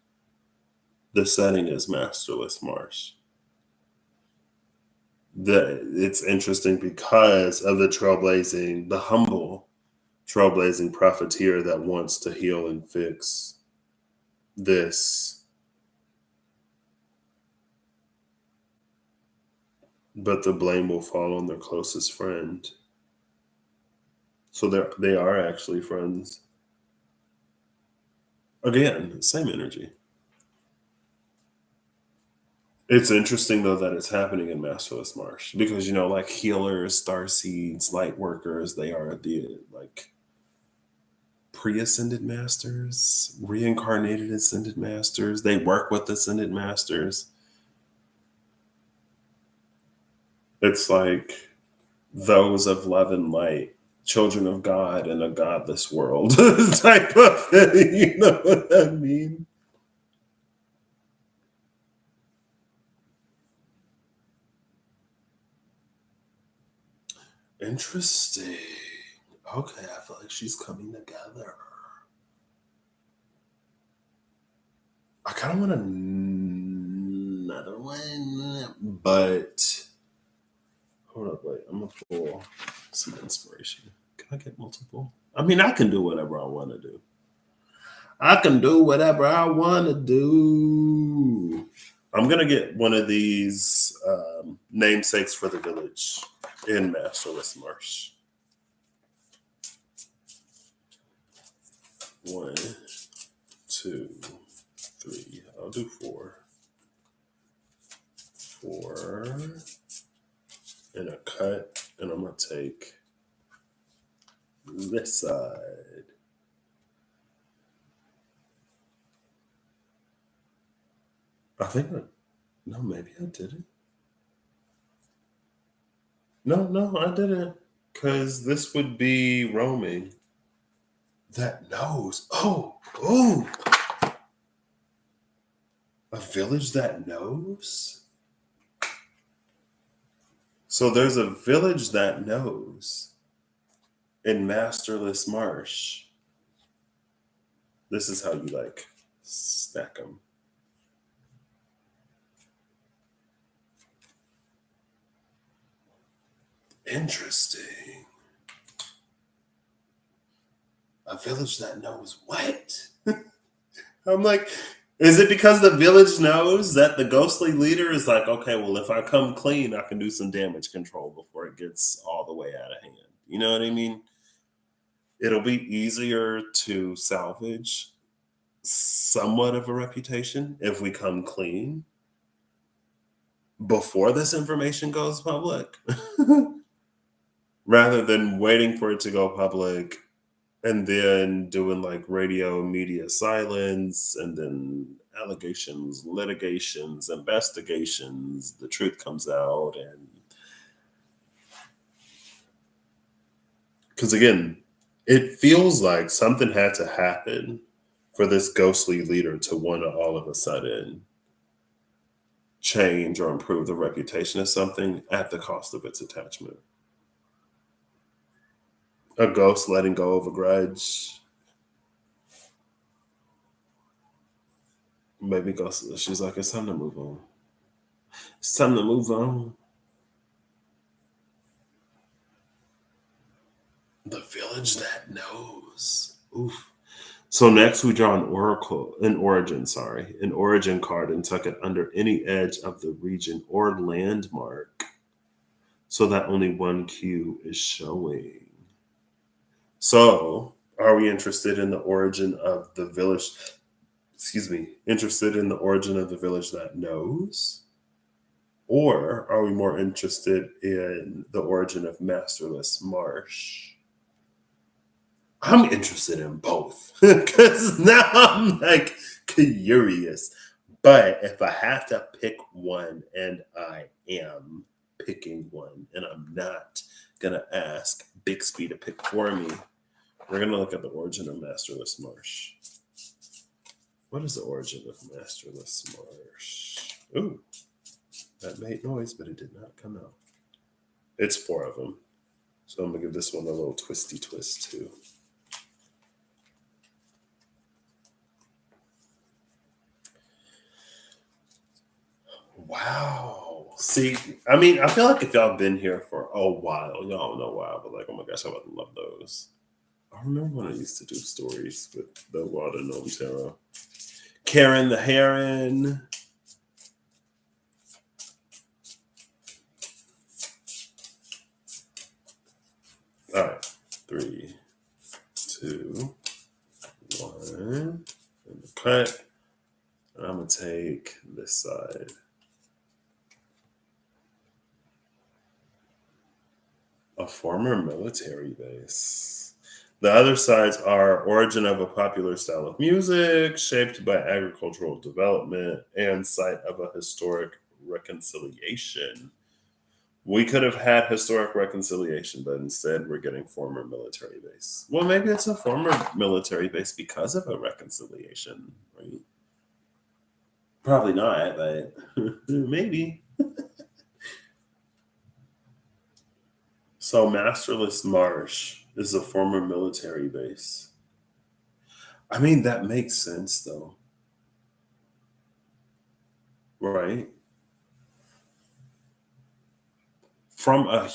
The setting is masterless Marsh. It's interesting because of the humble trailblazing profiteer that wants to heal and fix this, but the blame will fall on their closest friend. So they are actually friends. Again, same energy. It's interesting though that it's happening in Masterless Marsh because like healers, star seeds, light workers, they are the like pre-ascended masters, reincarnated ascended masters. They work with ascended masters. It's like those of love and light, children of God in a godless world type of thing. You know what I mean? Interesting. Okay, I feel like she's coming together. I kind of want another one, but hold up, wait. I'm gonna pull some inspiration. Can I get multiple? I mean, I can do whatever I want to do. I can do whatever I want to do. I'm gonna get one of these namesakes for the village in Masterless Marsh. One, two, three. I'll do four. Four and a cut, and I'm gonna take this side. I think no, maybe I didn't. No, I didn't. Because this would be roaming. That knows. Oh, a village that knows? So there's a village that knows in Masterless Marsh. This is how you like stack them. Interesting. A village that knows what? I'm like, is it because the village knows that the ghostly leader is like, okay, well, if I come clean, I can do some damage control before it gets all the way out of hand. You know what I mean? It'll be easier to salvage somewhat of a reputation if we come clean before this information goes public rather than waiting for it to go public and then doing like radio media silence and then allegations, litigations, investigations, the truth comes out. And because again, it feels like something had to happen for this ghostly leader to want to all of a sudden change or improve the reputation of something at the cost of its attachment. A ghost letting go of a grudge. Maybe ghost, she's like, it's time to move on. It's time to move on. The village that knows. Oof. So next we draw an origin card and tuck it under any edge of the region or landmark so that only one cue is showing. So are we interested in the origin of the village? Excuse me, interested in the origin of the village that knows? Or are we more interested in the origin of Masterless Marsh? I'm interested in both because now I'm like curious. But if I have to pick one, and I am picking one, and I'm not gonna ask Bixby to pick for me, we're gonna look at the origin of masterless Marsh. What is the origin of masterless Marsh? Ooh, that made noise, but it did not come out. It's 4 of them. So I'm gonna give this one a little twisty twist too. Wow. See, I mean, I feel like if y'all been here for a while, y'all know why, but like, oh my gosh, I would love those. I remember when I used to do stories with the Water Gnome Tarot. Karen the Heron. All right. 3, 2, 1. And cut. And I'm going to take this side. A former military base. The other sides are origin of a popular style of music, shaped by agricultural development, and site of a historic reconciliation. We could have had historic reconciliation, but instead we're getting former military base. Well, maybe it's a former military base because of a reconciliation, right? Probably not, but maybe. So, Masterless Marsh is a former military base. I mean, that makes sense, though, right? From a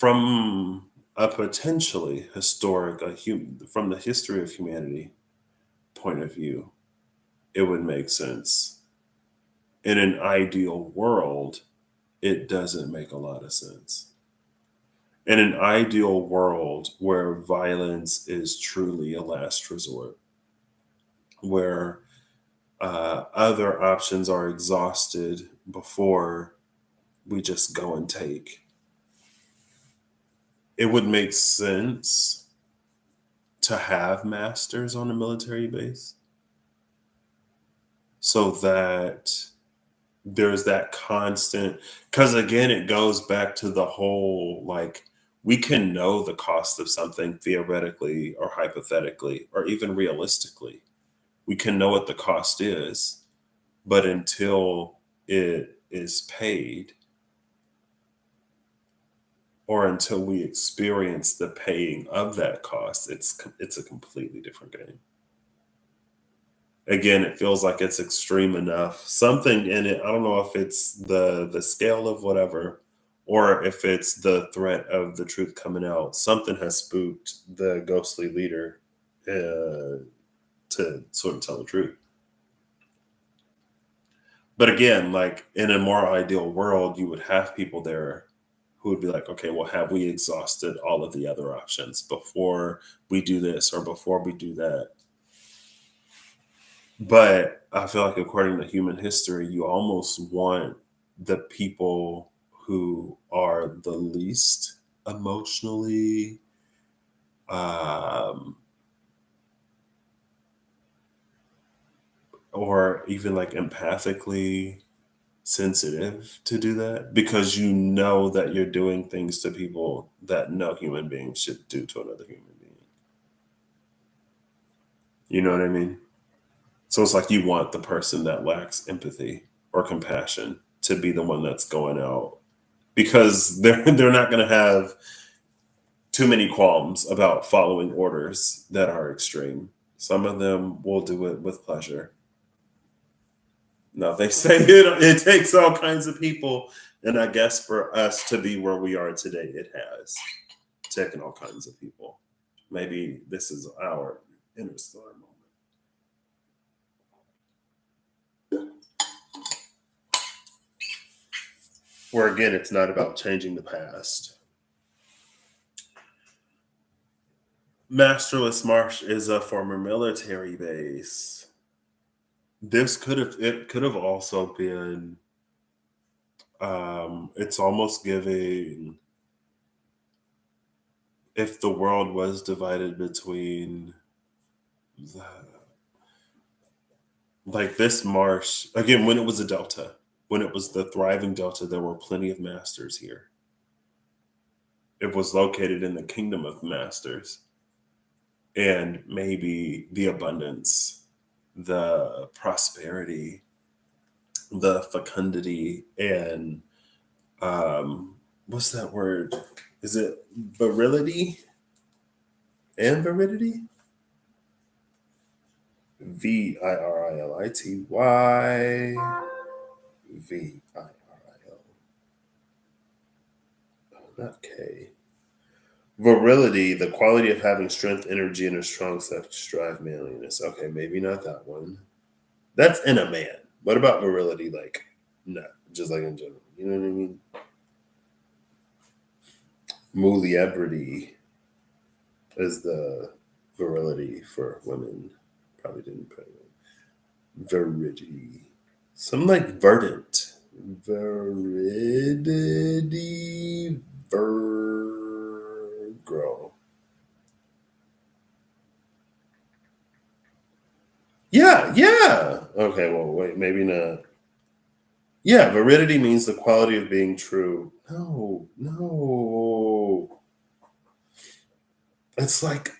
from a potentially historic, from the history of humanity point of view, it would make sense. In an ideal world, it doesn't make a lot of sense. In an ideal world where violence is truly a last resort, where other options are exhausted before we just go and take, it would make sense to have masters on a military base so that there's that constant, because again it goes back to the whole, like, we can know the cost of something theoretically or hypothetically or even realistically. We can know what the cost is, but until it is paid, or until we experience the paying of that cost, it's a completely different game. Again, it feels like it's extreme enough. Something in it, I don't know if it's the scale of whatever, or if it's the threat of the truth coming out. Something has spooked the ghostly leader to sort of tell the truth. But again, like in a more ideal world, you would have people there who would be like, okay, well, have we exhausted all of the other options before we do this or before we do that? But I feel like according to human history, you almost want the people who are the least emotionally um, or even like empathically sensitive to do that, because you know that you're doing things to people that no human being should do to another human being. You know what I mean? So it's like you want the person that lacks empathy or compassion to be the one that's going out, because they're not going to have too many qualms about following orders that are extreme. Some of them will do it with pleasure. Now they say it takes all kinds of people, and I guess for us to be where we are today, it has taken all kinds of people. Maybe this is our interstellar moment, where again, it's not about changing the past. Masterless Marsh is a former military base. It could have also been, it's almost giving if the world was divided between the, like this marsh, again, when it was a delta, when it was the thriving delta, there were plenty of masters here. It was located in the kingdom of masters, and maybe the abundance, the prosperity, the fecundity, and what's that word? Is it virility and viridity? Virility. Viril. Not K. Virility, the quality of having strength, energy, and a strong sex drive, manliness. Okay, maybe not that one. That's in a man. What about virility? Like, no, just like in general. You know what I mean? Muliebrity is the virility for women. Probably didn't put it. Viridity. Something like verdant. Viridity. Girl. Yeah, yeah. Okay, well, wait, maybe not. Yeah, veridity means the quality of being true. No, no. It's like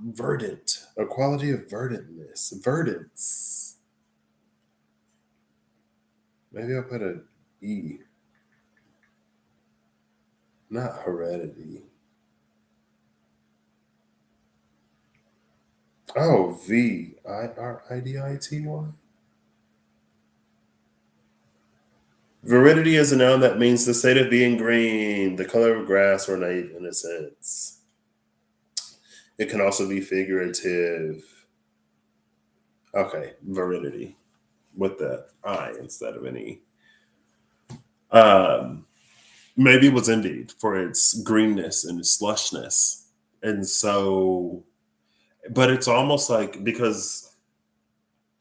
verdant, a quality of verdantness. Verdance. Maybe I'll put a E, not heredity. Oh, Viridity. Viridity is a noun that means the state of being green, the color of grass, or naive innocence. It can also be figurative. Okay, viridity with the I instead of an E. Um, Maybe it was indeed for its greenness and its lushness. And so, but it's almost like because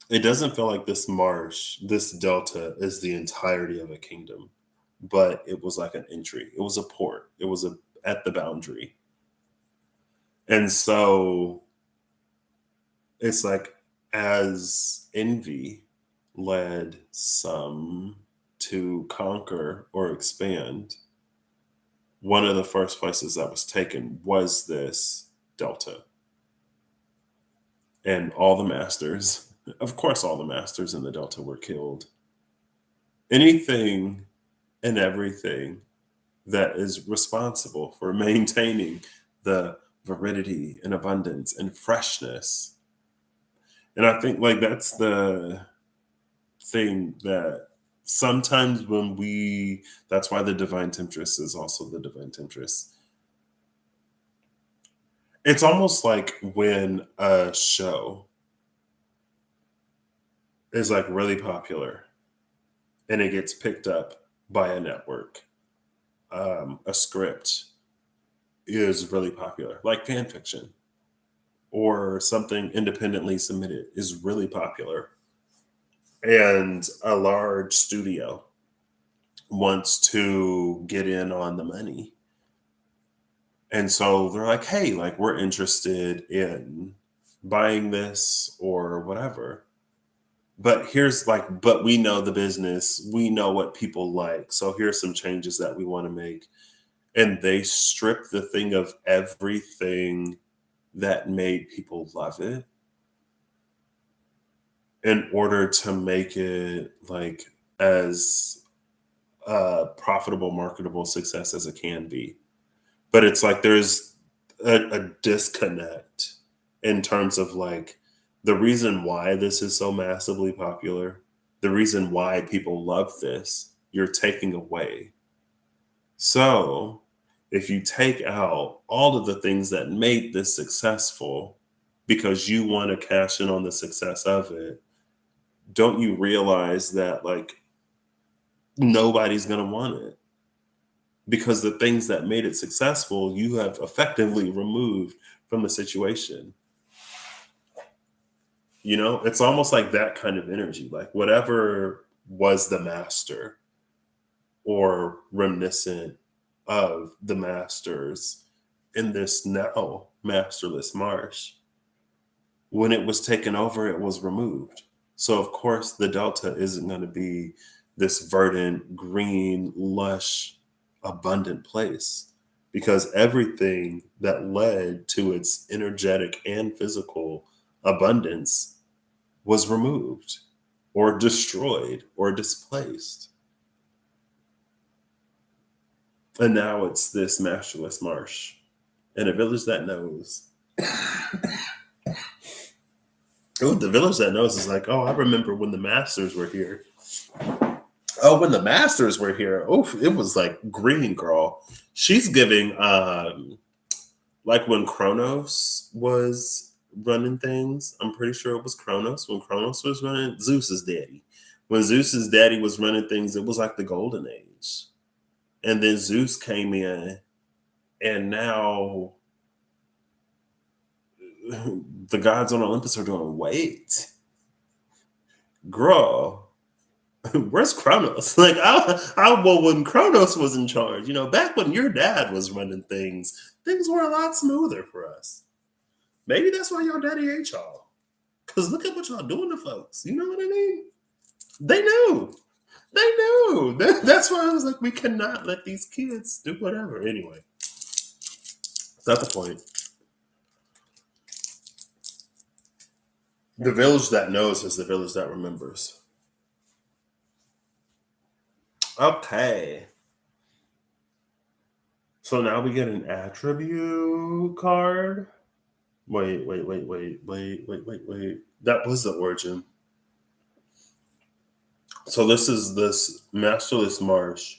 it doesn't feel like this marsh, this delta is the entirety of a kingdom, but it was like an entry. It was a port. It was a at the boundary. And so it's like as envy led some to conquer or expand, one of the first places that was taken was this delta. And all the masters, of course, all the masters in the delta were killed. Anything and everything that is responsible for maintaining the viridity and abundance and freshness. And I think like that's the thing that sometimes when that's why the divine temptress is also the divine temptress. It's almost like when a show is like really popular and it gets picked up by a network. A script is really popular, like fan fiction or something independently submitted is really popular. And a large studio wants to get in on the money. And so they're like, hey, like we're interested in buying this or whatever. But here's like, but we know the business, we know what people like. So here's some changes that we want to make. And they strip the thing of everything that made people love it in order to make it like as profitable, marketable success as it can be. But it's like there's a disconnect in terms of like the reason why this is so massively popular, the reason why people love this, you're taking away. So if you take out all of the things that made this successful because you want to cash in on the success of it, don't you realize that like nobody's going to want it? Because the things that made it successful, you have effectively removed from the situation. You know, it's almost like that kind of energy, like whatever was the master or reminiscent of the masters in this now masterless marsh. When it was taken over, it was removed. So, of course, the Delta isn't going to be this verdant, green, lush, abundant place because everything that led to its energetic and physical abundance was removed or destroyed or displaced. And now it's this masterless marsh in a village that knows. Oh, the village that knows is like, oh, I remember when the masters were here. Oh, when the masters were here, oh, it was like green girl. She's giving like when Kronos was running things. I'm pretty sure it was Kronos. When Kronos was running, Zeus's daddy. When Zeus's daddy was running things, it was like the golden age. And then Zeus came in, and now the gods on Olympus are doing, wait, girl, where's Kronos? Like, well, when Kronos was in charge, back when your dad was running things were a lot smoother for us. Maybe that's why your daddy ate y'all. Because look at what y'all doing to folks. You know what I mean? They knew. They knew. That's why I was like, we cannot let these kids do whatever. Anyway, that's the point. The village that knows is the village that remembers. Okay. So now we get an attribute card. Wait. That was the origin. So this masterless marsh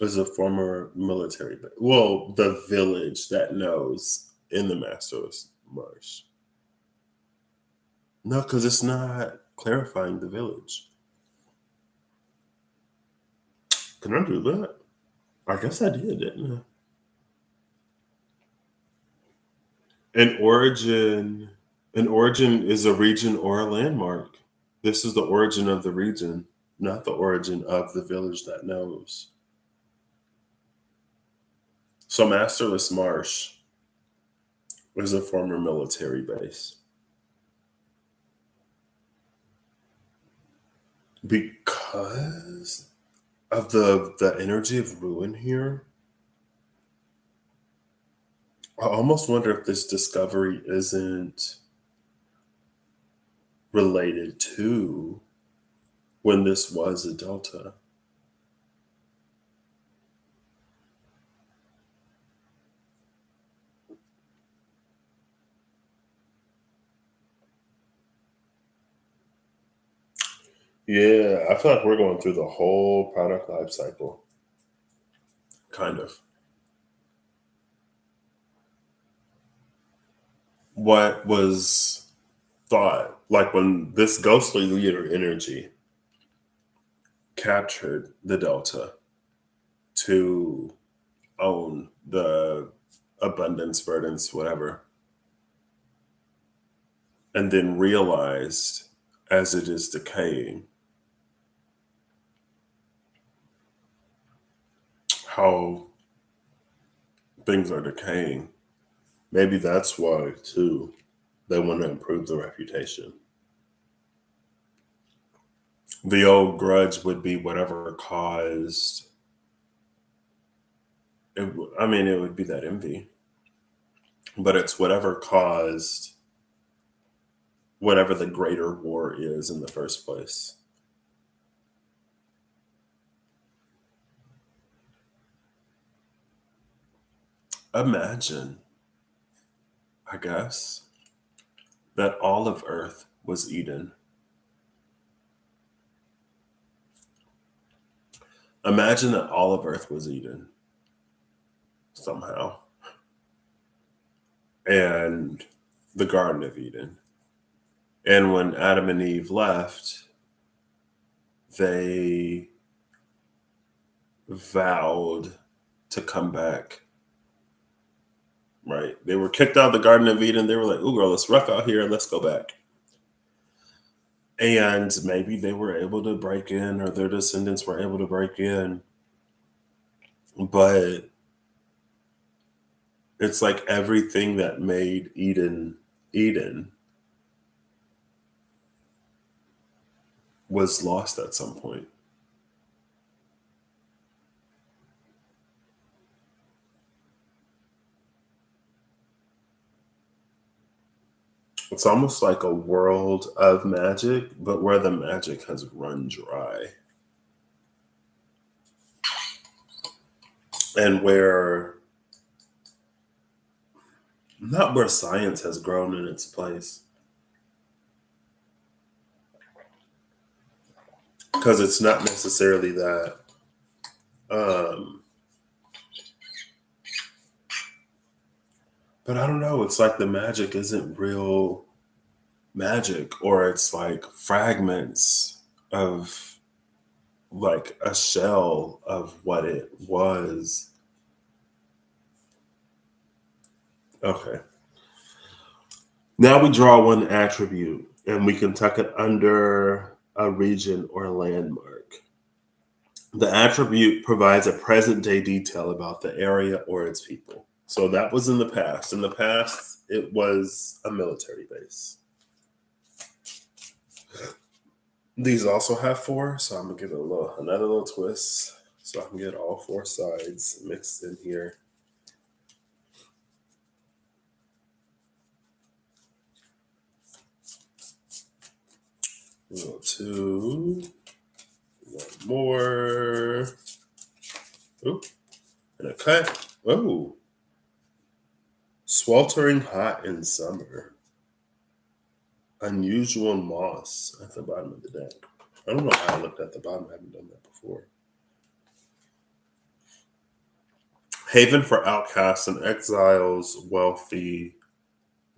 is a former military base. Well, the village that knows in the masterless marsh. No, because it's not clarifying the village. Can I do that? I guess I did, didn't I? An origin is a region or a landmark. This is the origin of the region, not the origin of the village that knows. So Masterless Marsh is a former military base. Because of the energy of ruin here, I almost wonder if this discovery isn't related to when this was a delta. Yeah, I feel like we're going through the whole product life cycle. Kind of. What was thought, like when this ghostly leader energy captured the delta to own the abundance, verdance, whatever, and then realized as it is decaying how things are decaying. Maybe that's why, too, they want to improve the reputation. The old grudge would be whatever caused it. I mean, it would be that envy, but it's whatever caused whatever the greater war is in the first place. Imagine, I guess, that all of Earth was Eden. Imagine that all of Earth was Eden somehow. And the Garden of Eden. And when Adam and Eve left, they vowed to come back. Right? They were kicked out of the Garden of Eden. They were like, "Ooh, girl, it's rough out here. Let's go back." And maybe they were able to break in, or their descendants were able to break in. But It's like everything that made Eden Eden was lost at some point. It's almost like a world of magic, but where the magic has run dry. And where, not where science has grown in its place. Because it's not necessarily that. Um, but I don't know. It's like the magic isn't real magic, or it's like fragments of like a shell of what it was. Okay. Now we draw one attribute and we can tuck it under a region or a landmark. The attribute provides a present day detail about the area or its people. So that was in the past. In the past, it was a military base. These also have four, so I'm gonna give it another little twist so I can get all four sides mixed in here. Little two, one more. Ooh, and a cut. Oh, sweltering hot in summer. Unusual moss at the bottom of the deck. I don't know how I looked at the bottom. I haven't done that before. Haven for outcasts and exiles, wealthy,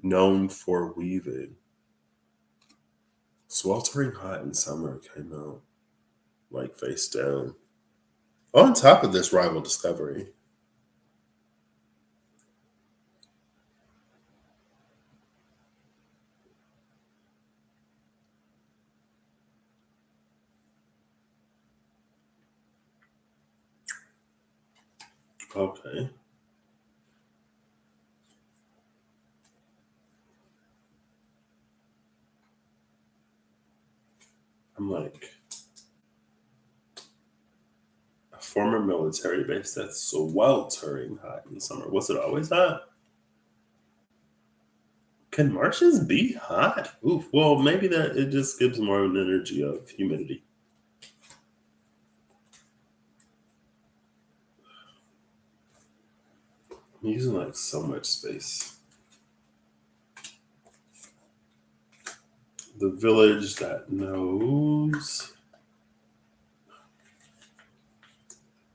known for weaving. Sweltering hot in summer came out like face down. On top of this, rival discovery. Okay. I'm like a former military base that's sweltering hot in summer. Was it always hot? Can marshes be hot? Oof. Well, maybe that it just gives more of an energy of humidity. I'm using like so much space. The village that knows.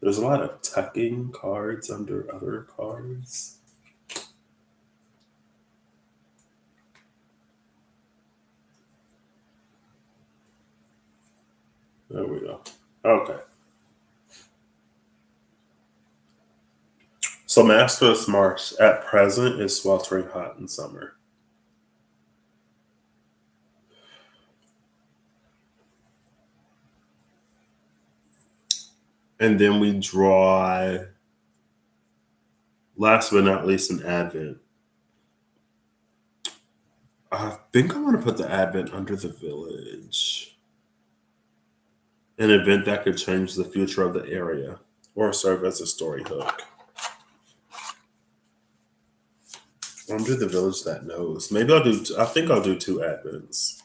There's a lot of tucking cards under other cards. There we go. Okay. So Masterless Marsh at present is sweltering hot in summer. And then we draw, last but not least, an Advent. I think I want to put the Advent under the village. An event that could change the future of the area or serve as a story hook. Under the village that knows. Maybe I think I'll do two Advents.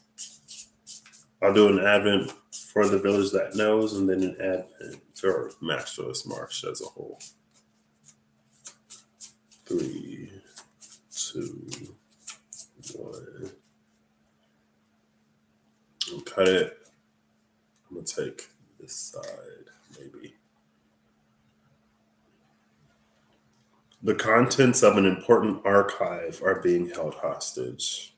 I'll do an Advent for the village that knows and then an Advent for Masterless Marsh as a whole. 3, 2, 1. And cut it. I'm going to take this side, maybe. The contents of an important archive are being held hostage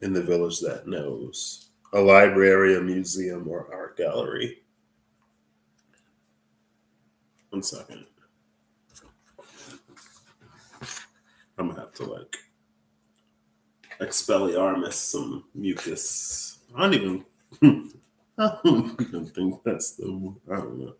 in the village that knows. A library, a museum, or art gallery. 1 second. I'm gonna have to like expelliarmus some mucus. I don't even I don't even think that's the I don't know.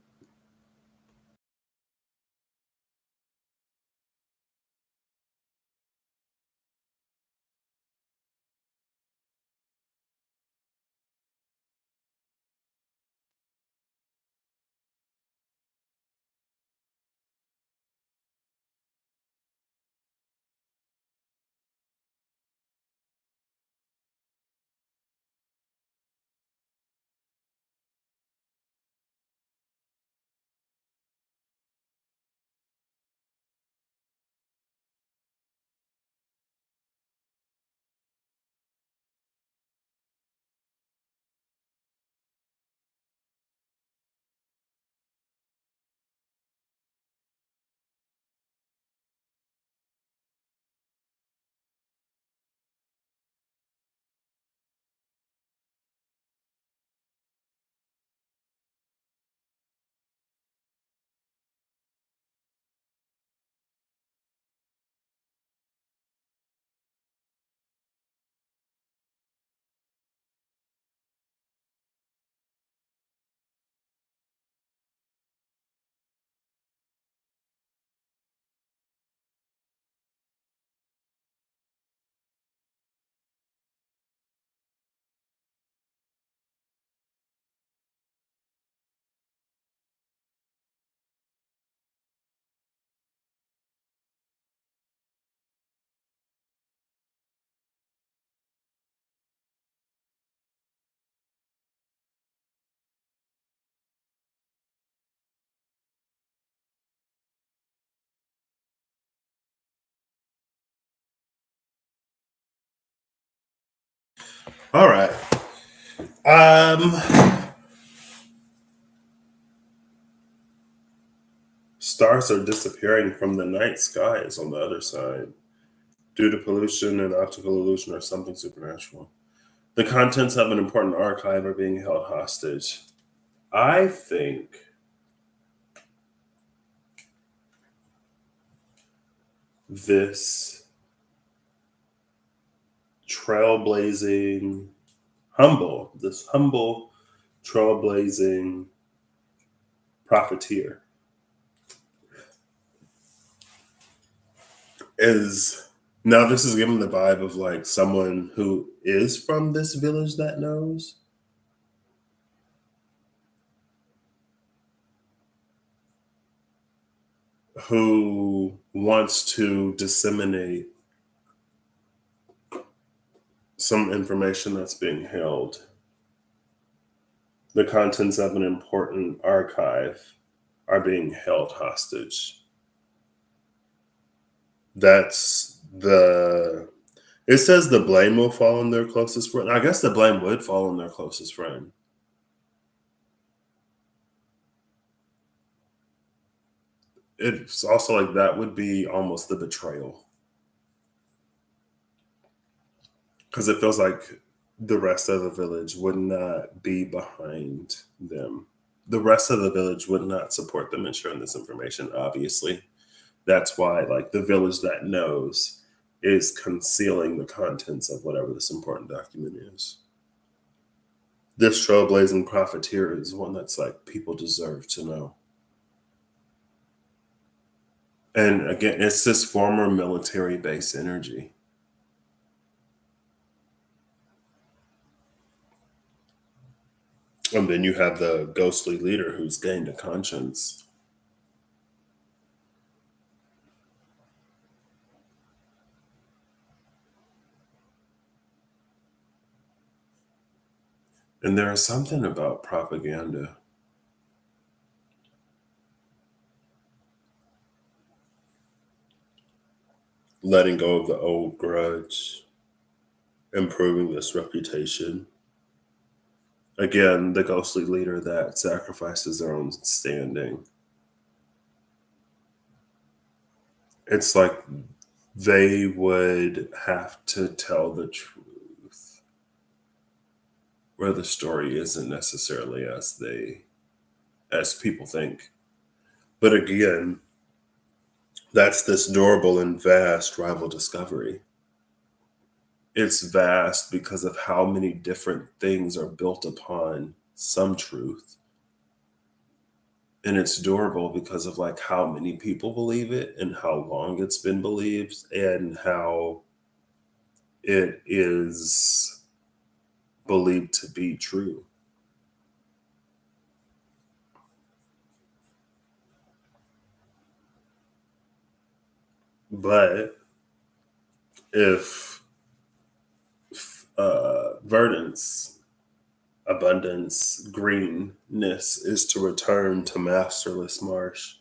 All right. Stars are disappearing from the night skies on the other side due to pollution and optical illusion or something supernatural. The contents of an important archive are being held hostage. I think this trailblazing, this humble, trailblazing profiteer is now this is giving the vibe of like someone who is from this village that knows, who wants to disseminate some information that's being held. The contents of an important archive are being held hostage. That's the It says the blame will fall on their closest friend. I guess the blame would fall on their closest friend. It's also like that would be almost the betrayal because it feels like the rest of the village would not be behind them. The rest of the village would not support them in sharing this information, obviously. That's why, like, the village that knows is concealing the contents of whatever this important document is. This trailblazing profiteer is one that's like people deserve to know. And again, it's this former military base energy. And then you have the ghostly leader who's gained a conscience. And there is something about propaganda, letting go of the old grudge, improving this reputation. Again, the ghostly leader that sacrifices their own standing. It's like they would have to tell the truth where the story isn't necessarily as people think. But again, that's this durable and vast rival discovery. It's vast because of how many different things are built upon some truth. And it's durable because of like how many people believe it and how long it's been believed and how it is believed to be true. But if verdance, abundance, greenness is to return to masterless Marsh,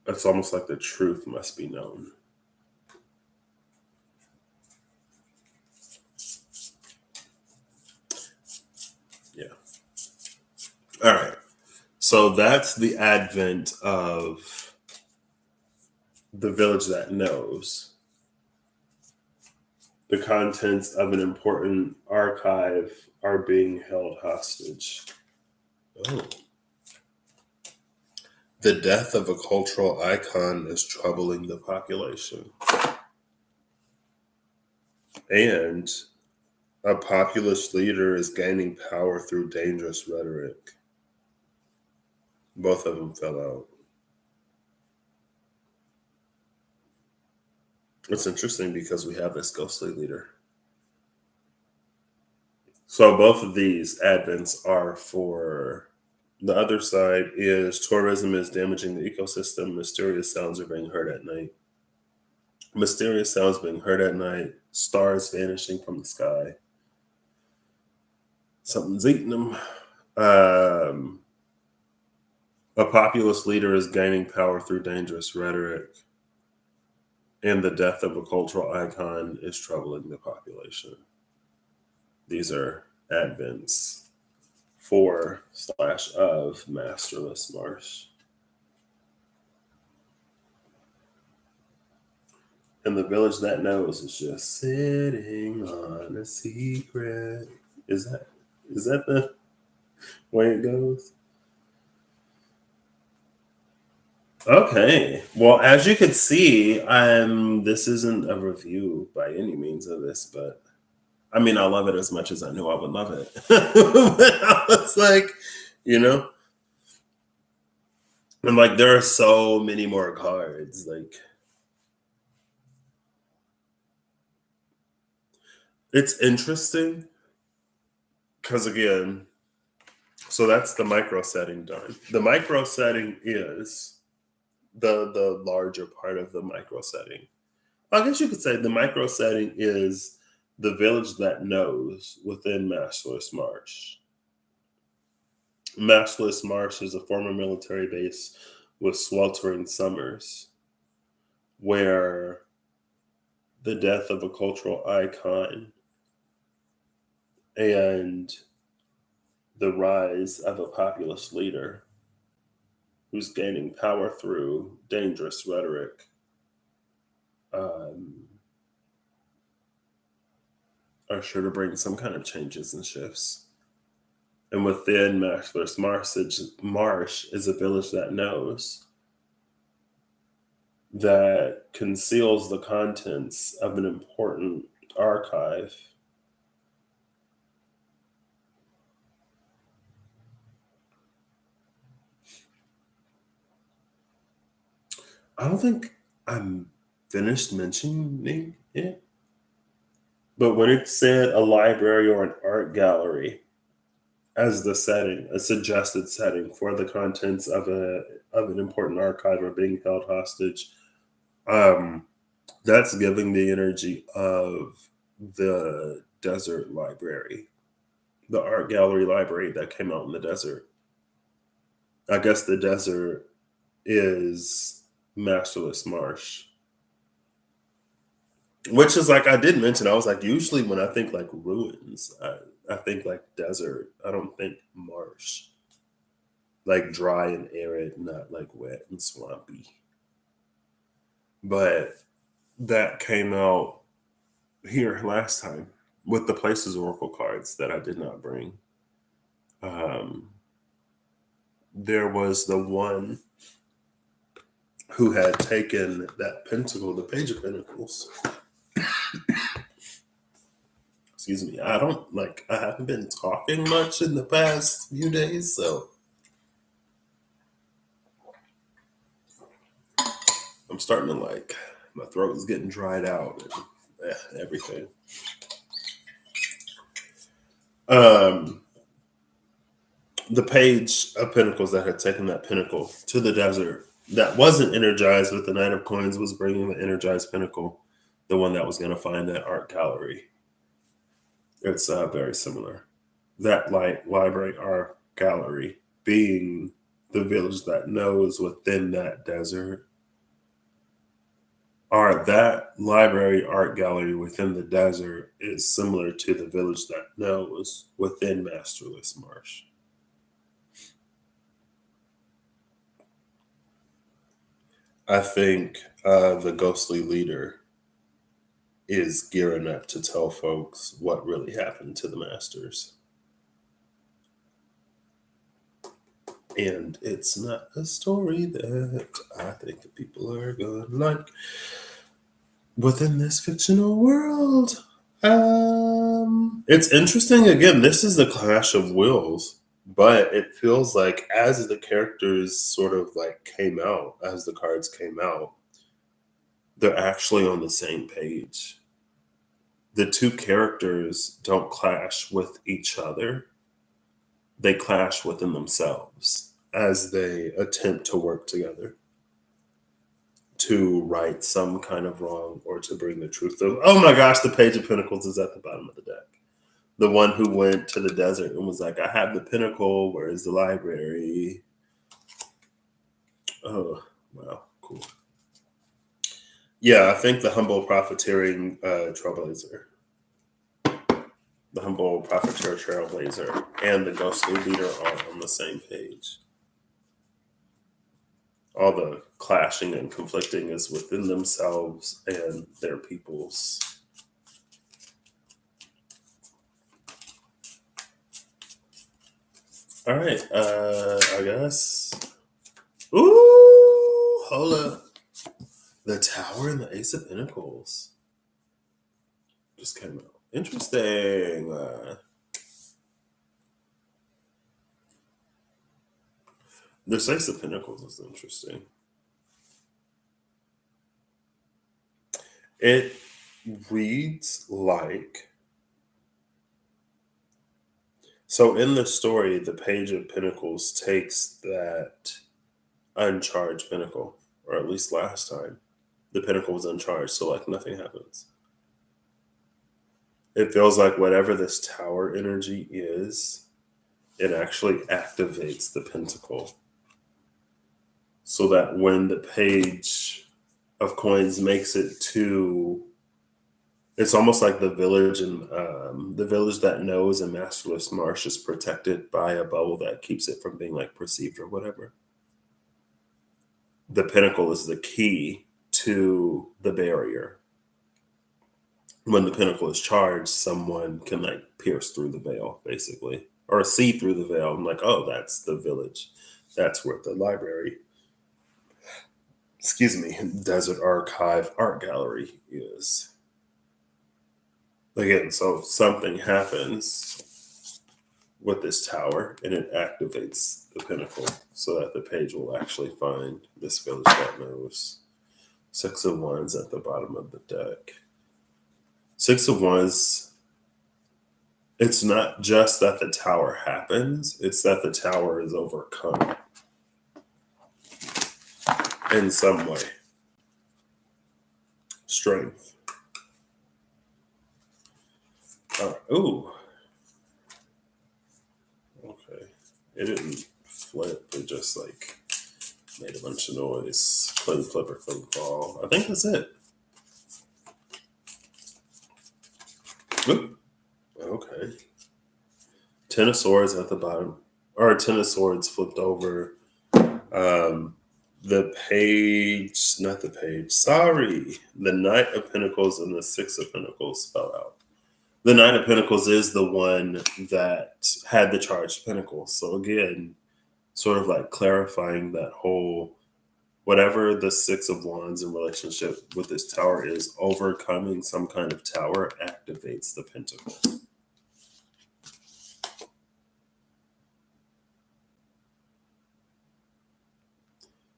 it's almost like the truth must be known. Yeah. All right. So that's the advent of the village that knows. The contents of an important archive are being held hostage. Oh. The death of a cultural icon is troubling the population. And a populist leader is gaining power through dangerous rhetoric. Both of them fell out. It's interesting because we have this ghostly leader. So both of these advents are for the other side is tourism is damaging the ecosystem. Mysterious sounds are being heard at night. Mysterious sounds being heard at night. Stars vanishing from the sky. Something's eating them. A populist leader is gaining power through dangerous rhetoric. And the death of a cultural icon is troubling the population. These are advents for/of masterless Marsh. And the village that knows is just sitting on a secret. Is that the way it goes? Okay. Well, as you can see, this isn't a review by any means of this, but I mean, I love it as much as I knew I would love it. But I was like, you know, and like there are so many more cards. Like it's interesting because again, so that's the micro setting done. The micro setting is the larger part of the micro setting. I guess you could say the micro setting is the village that knows within Masterless Marsh. Masterless Marsh is a former military base with sweltering summers where the death of a cultural icon and the rise of a populist leader who's gaining power through dangerous rhetoric um, are sure to bring some kind of changes and shifts. And within Masterless Marsh is a village that knows, that conceals the contents of an important archive. I don't think I'm finished mentioning it, but when it said a library or an art gallery as the setting, a suggested setting for the contents of an important archive or being held hostage, um, that's giving the energy of the desert library, the art gallery library that came out in the desert. I guess the desert is Masterless Marsh, which is like I did mention. I was like, usually when I think like ruins, I think like desert. I don't think marsh, like dry and arid, not like wet and swampy. But that came out here last time with the Places Oracle cards that I did not bring. Um, there was the one who had taken that pentacle, the Page of Pentacles. Excuse me. I haven't been talking much in the past few days, so I'm starting to my throat is getting dried out and everything. Um, the Page of Pentacles that had taken that pinnacle to the desert that wasn't energized with the Knight of Coins was bringing the energized pinnacle, the one that was going to find that art gallery. It's very similar. That library art gallery being the village that knows within that desert, or that library art gallery within the desert is similar to the village that knows within Masterless Marsh. I think the ghostly leader is gearing up to tell folks what really happened to the masters. And it's not a story that I think the people are going to like within this fictional world. It's interesting. Again, this is the clash of wills, but it feels like as the characters sort of like came out, as the cards came out, they're actually on the same page. The two characters don't clash with each other. They clash within themselves as they attempt to work together to right some kind of wrong or to bring the truth of, oh my gosh, the Page of Pentacles is at the bottom of the deck. The one who went to the desert and was like, I have the pinnacle, where is the library? Oh, wow, cool. Yeah, I think the humble profiteering trailblazer, the humble profiteer trailblazer, and the ghostly leader are on the same page. All the clashing and conflicting is within themselves and their peoples. All right, I guess. Ooh, hold up. The Tower and the Ace of Pentacles just came out. Interesting. This Ace of Pentacles is interesting. It reads like, so in the story, the Page of Pentacles takes that uncharged pinnacle, or at least last time, the pinnacle was uncharged, so like nothing happens. It feels like whatever this tower energy is, it actually activates the pentacle. So that when the Page of Coins makes it to, it's almost like the village, and the village that knows and masterless Marsh is protected by a bubble that keeps it from being like perceived or whatever. The pinnacle is the key to the barrier. When the pinnacle is charged, someone can like pierce through the veil, basically, or see through the veil. I'm like, oh, that's the village. That's where the library, Desert Archive Art Gallery is. Again, so something happens with this tower and it activates the pinnacle so that the Page will actually find this village that knows. 6 of Wands at the bottom of the deck. 6 of Wands, it's not just that the tower happens, it's that the tower is overcome in some way. Strength. Ooh. Okay. It didn't flip, it just like made a bunch of noise. Clean flipper, clean fall. I think that's it. Oop. Okay. 10 of Swords at the bottom. Or 10 of Swords flipped over. The Page, not the Page, sorry. The Knight of Pentacles and the 6 of Pentacles fell out. The Knight of Pentacles is the one that had the charged pinnacle. So again, sort of like clarifying that whole, whatever the 6 of Wands in relationship with this tower is, overcoming some kind of tower activates the pentacle.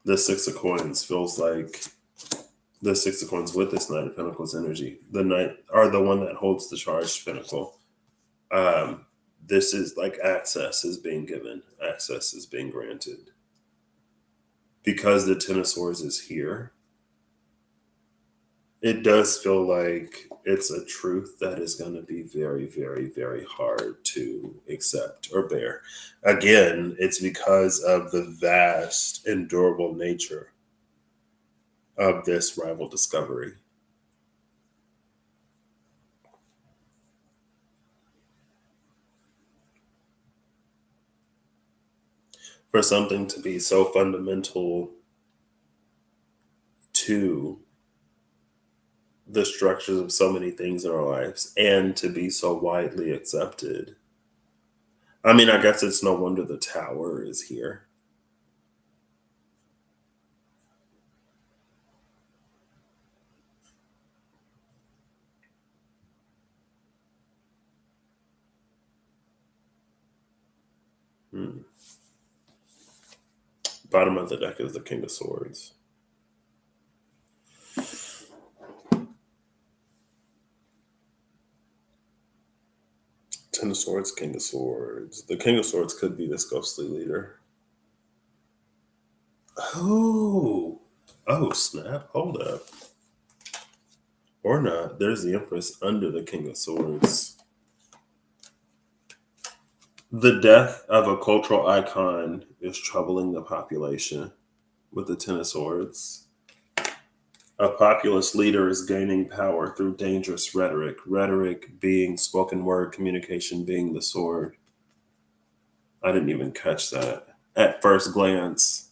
The 6 of Coins feels like the 6 of Coins with this Knight of Pentacles energy. The Knight are the one that holds the charged pinnacle. This is like access is being given, access is being granted. Because the 10 of Swords is here, it does feel like it's a truth that is going to be very, very, very hard to accept or bear. Again, it's because of the vast and durable nature of this rival discovery. For something to be so fundamental to the structures of so many things in our lives and to be so widely accepted. I mean, I guess it's no wonder the tower is here. Bottom of the deck is the King of Swords. Ten of Swords, King of Swords. The King of Swords could be this ghostly leader. Oh, snap. Hold up. Or not. There's the Empress under the King of Swords. The death of a cultural icon is troubling the population with the Ten of Swords. A populist leader is gaining power through dangerous rhetoric. Rhetoric being spoken word, communication being the sword. I didn't even catch that at first glance,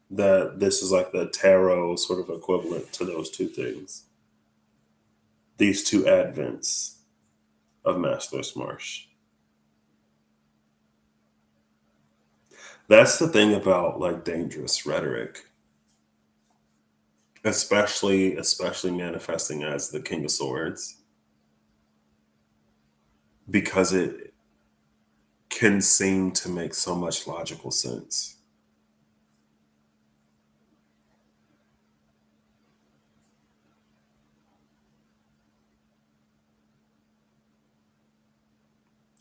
that this is like the tarot sort of equivalent to those two things. These two advents of Masterless Marsh. That's the thing about like dangerous rhetoric, especially manifesting as the King of Swords, because it can seem to make so much logical sense.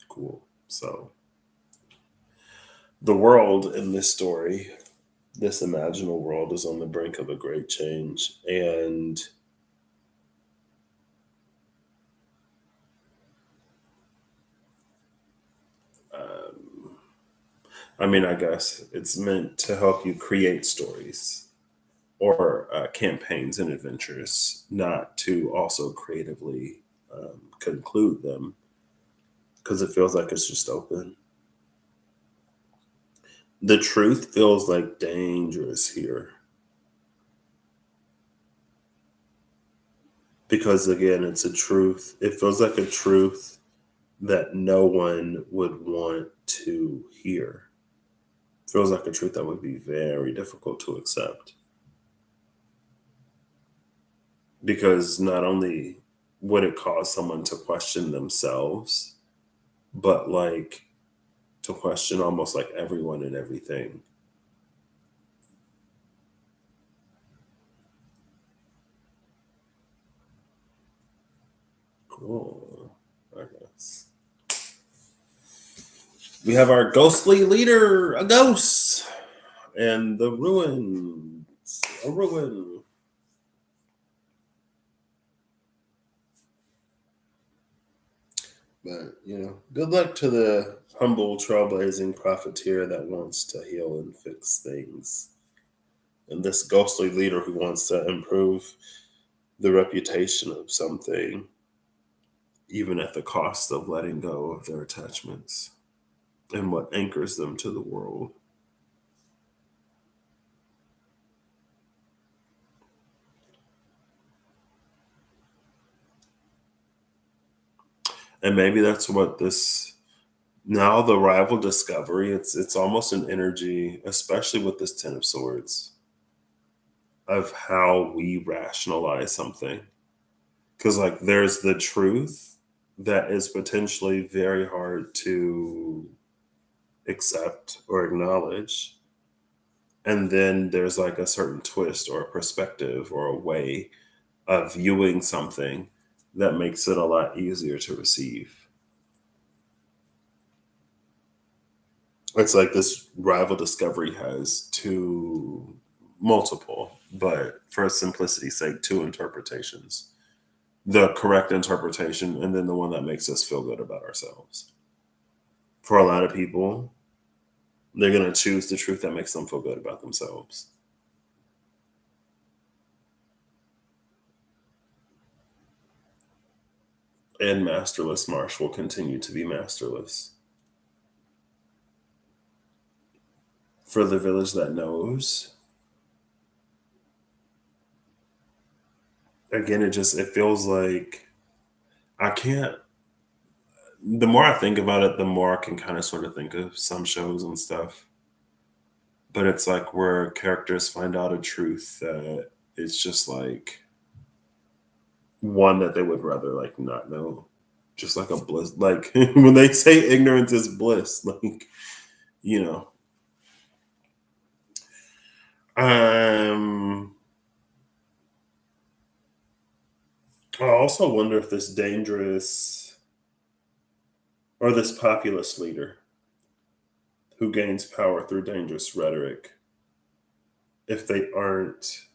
Cool. So the world in this story, this imaginal world, is on the brink of a great change. And um, I mean, I guess it's meant to help you create stories or campaigns and adventures, not to also creatively conclude them, because it feels like it's just open. The truth feels like dangerous here because, again, it's a truth. It feels like a truth that no one would want to hear. Feels like a truth that would be very difficult to accept, because not only would it cause someone to question themselves, but like to question almost like everyone and everything. Cool. I guess we have our ghostly leader, a ghost, and the ruins, a ruin. But, good luck to the humble, trailblazing profiteer that wants to heal and fix things. And this ghostly leader who wants to improve the reputation of something, even at the cost of letting go of their attachments and what anchors them to the world. And maybe that's what this now the rival discovery, it's almost an energy, especially with this Ten of Swords, of how we rationalize something. Because like there's the truth that is potentially very hard to accept or acknowledge. And then there's like a certain twist or a perspective or a way of viewing something that makes it a lot easier to receive. It's like this rival discovery has two, multiple, but for simplicity's sake, two interpretations: the correct interpretation and then the one that makes us feel good about ourselves. For a lot of people, they're going to choose the truth that makes them feel good about themselves. And masterless Marsh will continue to be masterless. For the village that knows, again, it feels like I can't. The more I think about it, the more I can kind of sort of think of some shows and stuff. But it's like where characters find out a truth that it's just like one that they would rather like not know. Just like a bliss. Like when they say ignorance is bliss, like, you know. Um I also wonder if this dangerous or this populist leader who gains power through dangerous rhetoric, if they aren't,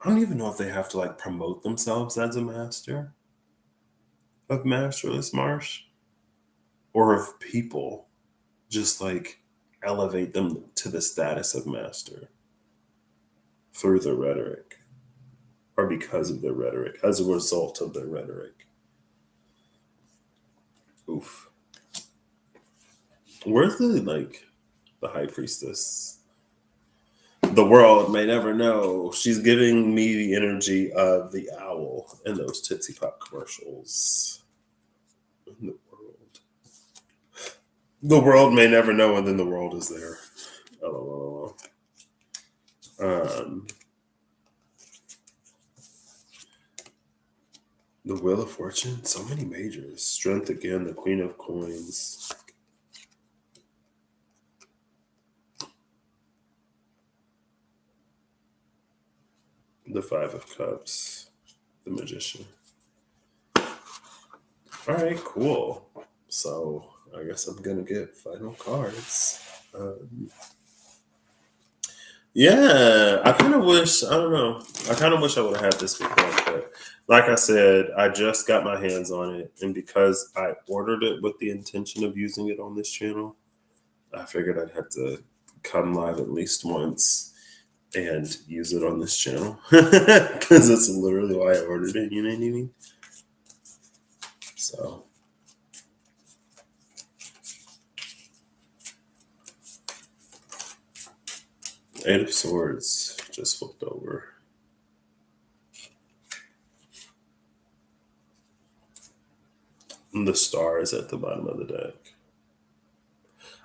I don't even know if they have to like promote themselves as a master of Masterless Marsh, or if people just like elevate them to the status of master through the rhetoric. or because of their rhetoric, as a result of their rhetoric. Oof. Where's the high priestess? The world may never know. She's giving me the energy of the owl in those Tootsie Pop commercials. In the world may never know, and then the world is there. LOL. The Wheel of Fortune, so many majors. Strength again, the Queen of Coins. The Five of Cups, the Magician. All right, cool. So I guess I'm gonna get final cards. Yeah, I kind of wish, I don't know. I kind of wish I would have had this before, but like I said, I just got my hands on it. And because I ordered it with the intention of using it on this channel, I figured I'd have to come live at least once and use it on this channel. Because that's literally why I ordered it, you know what I mean? So. Eight of Swords just flipped over. And the Star is at the bottom of the deck.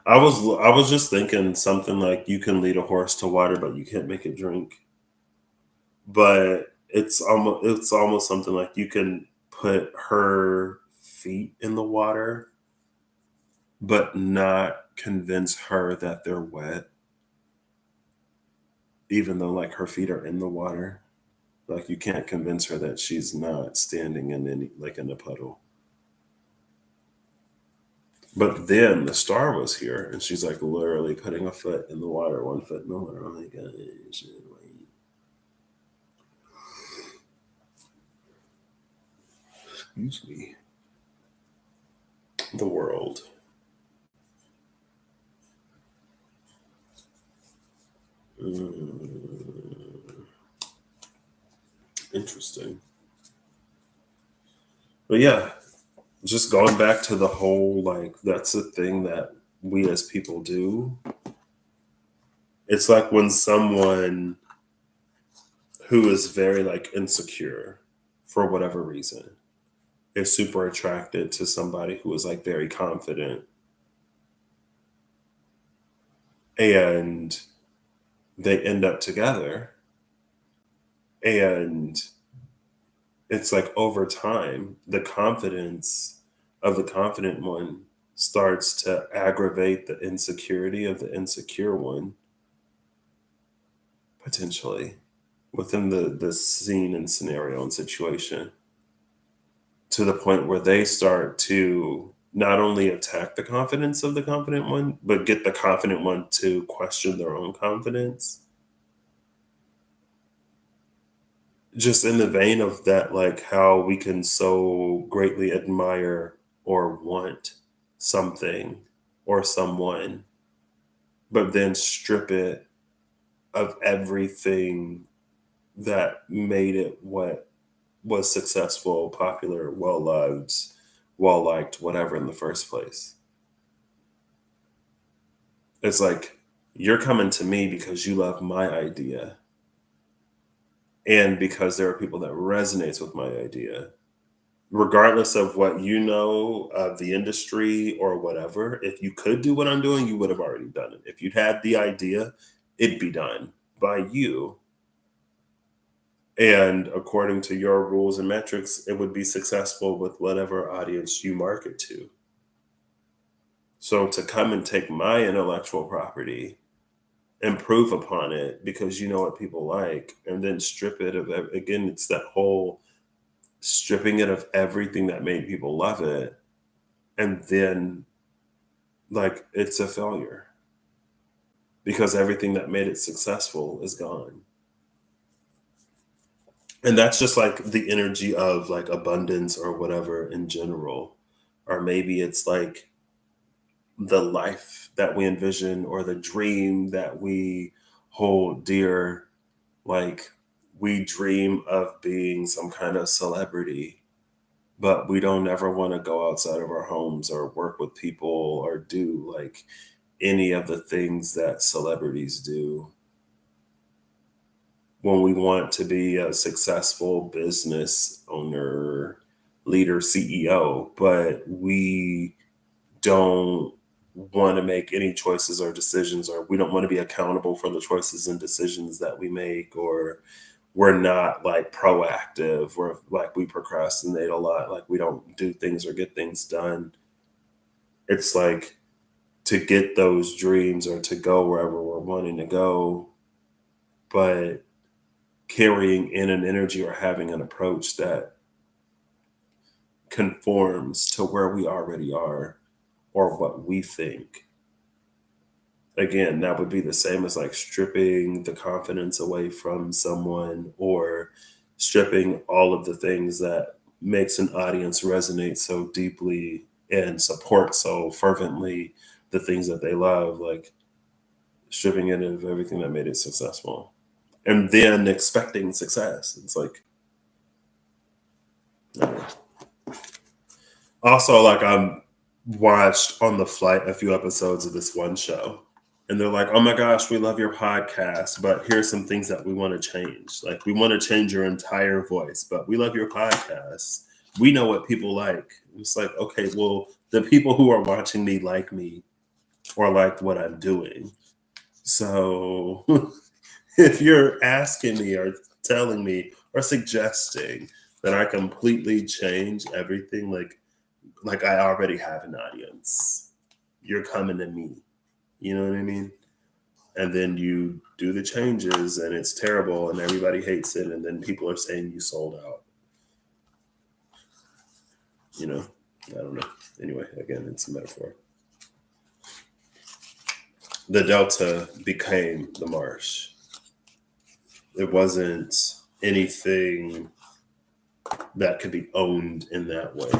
I was just thinking something like you can lead a horse to water, but you can't make it drink. But it's almost something like you can put her feet in the water, but not convince her that they're wet, even though like her feet are in the water. Like you can't convince her that she's not standing in in a puddle. But then the Star was here, and she's like literally putting a foot in the water, one foot in the water. Oh my gosh. Excuse me. The World. Interesting. But yeah, just going back to the whole, like, that's the thing that we as people do. It's like when someone who is very like insecure for whatever reason is super attracted to somebody who is like very confident, and they end up together, and it's like over time the confidence of the confident one starts to aggravate the insecurity of the insecure one, potentially within the scene and scenario and situation, to the point where they start to not only attack the confidence of the confident one, but get the confident one to question their own confidence. Just in the vein of that, like how we can so greatly admire or want something or someone, but then strip it of everything that made it what was successful, popular, well loved, well liked, whatever in the first place. It's like you're coming to me because you love my idea and because there are people that resonates with my idea. Regardless of what you know of the industry or whatever, if you could do what I'm doing, you would have already done it. If you'd had the idea, it'd be done by you. And according to your rules and metrics, it would be successful with whatever audience you market to. So to come and take my intellectual property, improve upon it because you know what people like, and then strip it of, again, it's that whole stripping it of everything that made people love it, and then like it's a failure because everything that made it successful is gone. And that's just like the energy of like abundance or whatever in general. Or maybe it's like the life that we envision or the dream that we hold dear. Like we dream of being some kind of celebrity, but we don't ever want to go outside of our homes or work with people or do like any of the things that celebrities do. When we want to be a successful business owner, leader, CEO, but we don't want to make any choices or decisions, or we don't want to be accountable for the choices and decisions that we make, or we're not like proactive, or like we procrastinate a lot, like we don't do things or get things done. It's like to get those dreams or to go wherever we're wanting to go, but carrying in an energy or having an approach that conforms to where we already are or what we think. Again, that would be the same as like stripping the confidence away from someone, or stripping all of the things that makes an audience resonate so deeply and support so fervently the things that they love, like stripping it of everything that made it successful and then expecting success. It's like, also, like, I watched on the flight a few episodes of this one show, and they're like, "Oh my gosh, we love your podcast, but here's some things that we want to change. Like, we want to change your entire voice, but we love your podcast. We know what people like." It's like, okay, well, the people who are watching me like me or like what I'm doing. So if you're asking me or telling me or suggesting that I completely change everything, like I already have an audience. You're coming to me. You know what I mean? And then you do the changes and it's terrible and everybody hates it. And then people are saying you sold out. You know, I don't know. Anyway, again, it's a metaphor. The Delta became the Marsh. It wasn't anything that could be owned in that way.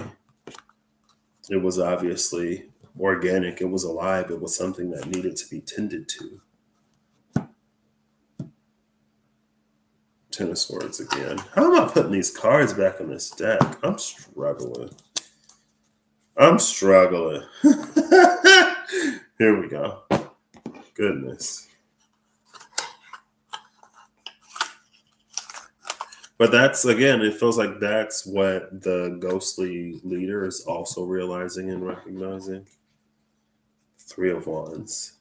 It was obviously organic. It was alive. It was something that needed to be tended to. Ten of Swords again. How am I putting these cards back on this deck? I'm struggling. Here we go. Goodness. But that's, again, it feels like that's what the ghostly leader is also realizing and recognizing. Three of Wands.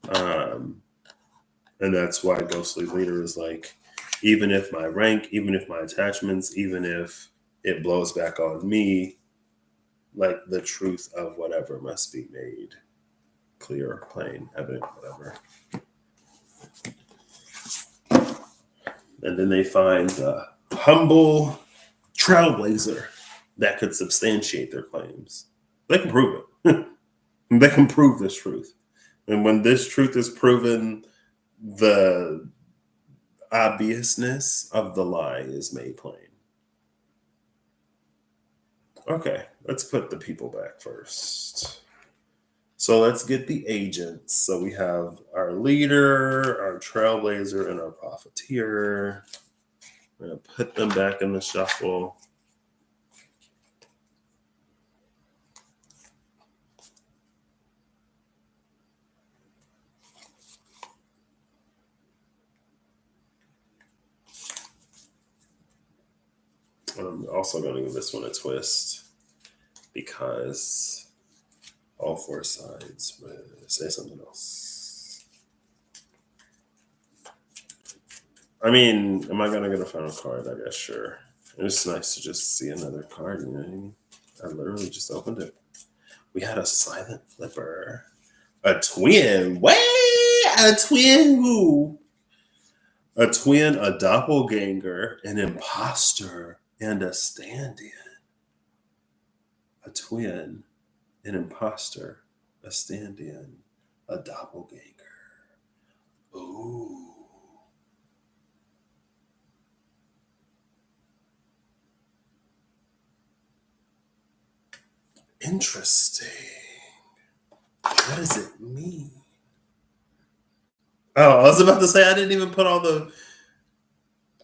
And that's why ghostly leader is like, even if my rank, even if my attachments, even if it blows back on me, like the truth of whatever must be made clear, plain, evident, whatever. And then they find a humble trailblazer that could substantiate their claims. They can prove it. They can prove this truth. And when this truth is proven, the obviousness of the lie is made plain. Okay, let's put the people back first. So let's get the agents. So we have our leader, our trailblazer, and our profiteer. We're going to put them back in the shuffle. I'm also going to give this one a twist because all four sides say something else. I mean, am I going to get a final card? I guess, sure. It's nice to just see another card, you know what I mean? I literally just opened it. We had a silent flipper. A twin. Wait, a twin who? A twin, a doppelganger, an imposter, and a stand-in. A twin, an imposter, a stand-in, a doppelganger. Ooh. Interesting. What does it mean? Oh, I was about to say I didn't even put all the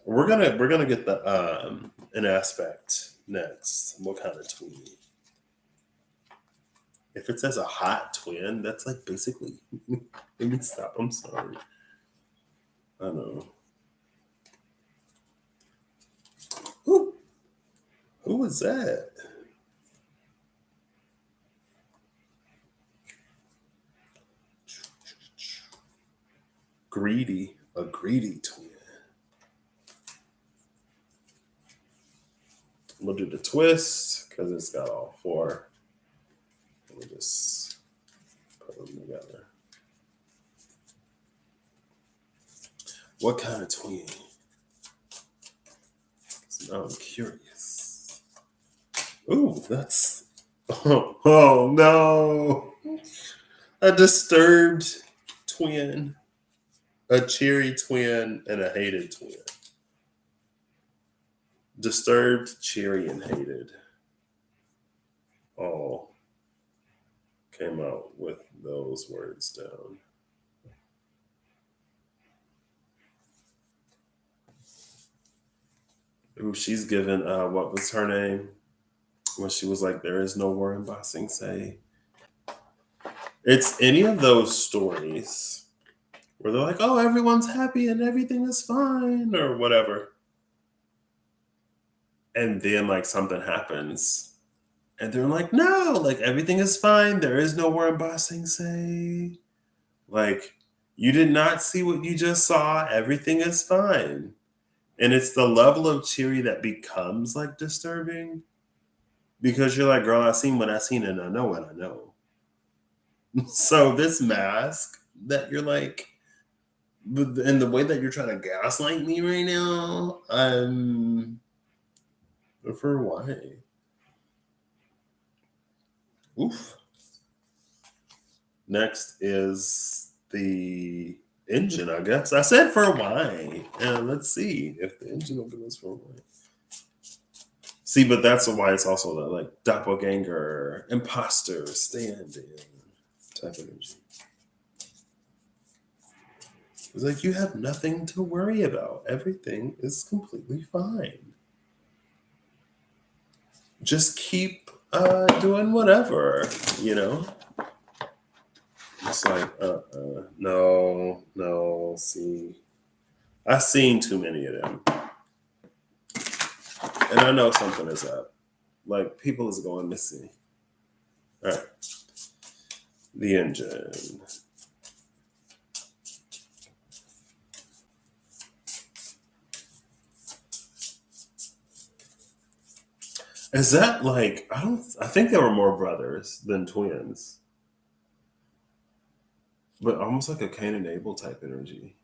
We're gonna get the an aspect next. What kind of tween? If it says a hot twin, that's like basically. Let me stop. I'm sorry. I know. Who was that? A greedy twin. We'll do the twist because it's got all four. We'll just put them together. What kind of tween? Now I'm curious. Ooh, that's. Oh no. A disturbed twin, a cheery twin, and a hated twin. Disturbed, cheery, and hated. All came out with those words down. Ooh, she's given, what was her name? When she was like, there is no war in Ba Sing Se. It's any of those stories where they're like, oh, everyone's happy and everything is fine or whatever. And then like something happens and they're like, no, like everything is fine. There is no war in Ba Sing Se. Like, you did not see what you just saw. Everything is fine. And it's the level of cheery that becomes like disturbing because you're like, girl, I seen what I seen and I know what I know. So this mask that you're like, and the way that you're trying to gaslight me right now, for why? Oof. Next is the engine, I guess. I said for why. And let's see if the engine will give us for why. See, but that's why it's also the like doppelganger, imposter, stand-in type of energy. It's like you have nothing to worry about. Everything is completely fine. Just keep doing whatever, you know? It's like, no, see. I've seen too many of them. And I know something is up. Like, people is going missing. All right. The engine. Is that like, I think there were more brothers than twins. But almost like a Cain and Abel type energy.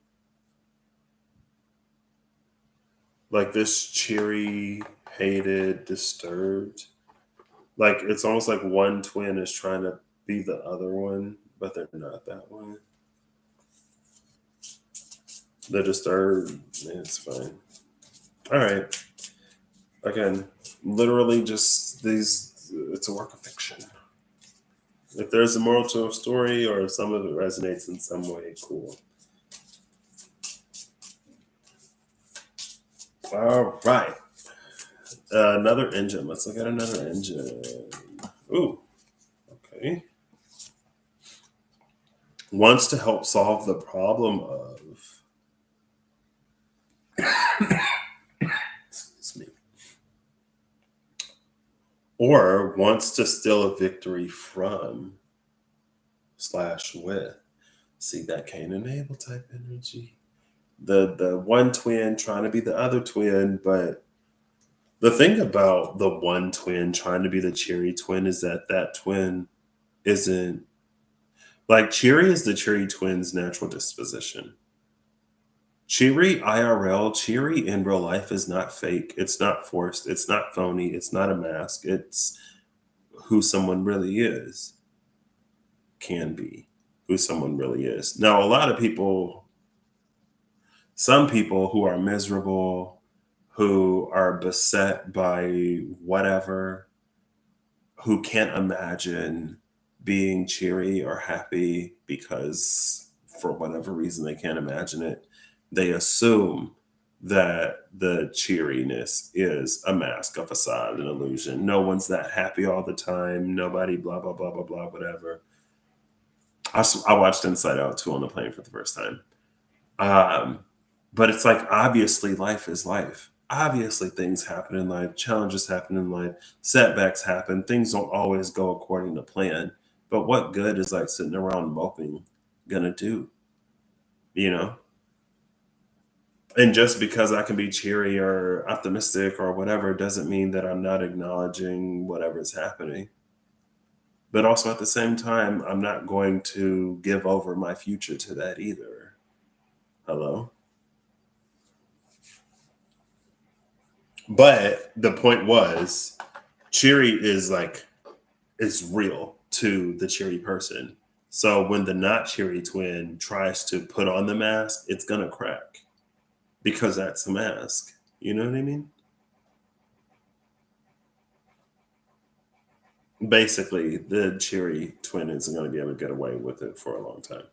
Like this cheery, hated, disturbed. Like it's almost like one twin is trying to be the other one, but they're not that one. The disturbed, it's fine. All right. Again, literally just these, it's a work of fiction. If there's a moral to a story or if some of it resonates in some way, cool. All right. Another engine. Let's look at another engine. Ooh, okay. Wants to help solve the problem of. Excuse me. Or wants to steal a victory from / with. See that Cain and Abel type energy. The one twin trying to be the other twin, but the thing about the one twin trying to be the cheery twin is that that twin isn't like cheery is the cheery twin's natural disposition. Cheery IRL, cheery in real life is not fake. It's not forced. It's not phony. It's not a mask. It's who someone really is, can be who someone really is. Now, a lot of people, some people who are miserable, who are beset by whatever, who can't imagine being cheery or happy because for whatever reason they can't imagine it, they assume that the cheeriness is a mask, a facade, an illusion. No one's that happy all the time. Nobody, blah, blah, blah, blah, blah, whatever. I watched Inside Out 2 on the plane for the first time. Um, but it's like, obviously, life is life. Obviously, things happen in life, challenges happen in life, setbacks happen. Things don't always go according to plan. But what good is like sitting around moping gonna do? You know? And just because I can be cheery or optimistic or whatever doesn't mean that I'm not acknowledging whatever's happening. But also at the same time, I'm not going to give over my future to that either. Hello? But the point was, cheery is like, it's real to the cheery person. So when the not cheery twin tries to put on the mask, it's going to crack because that's the mask. You know what I mean? Basically, the cheery twin isn't going to be able to get away with it for a long time.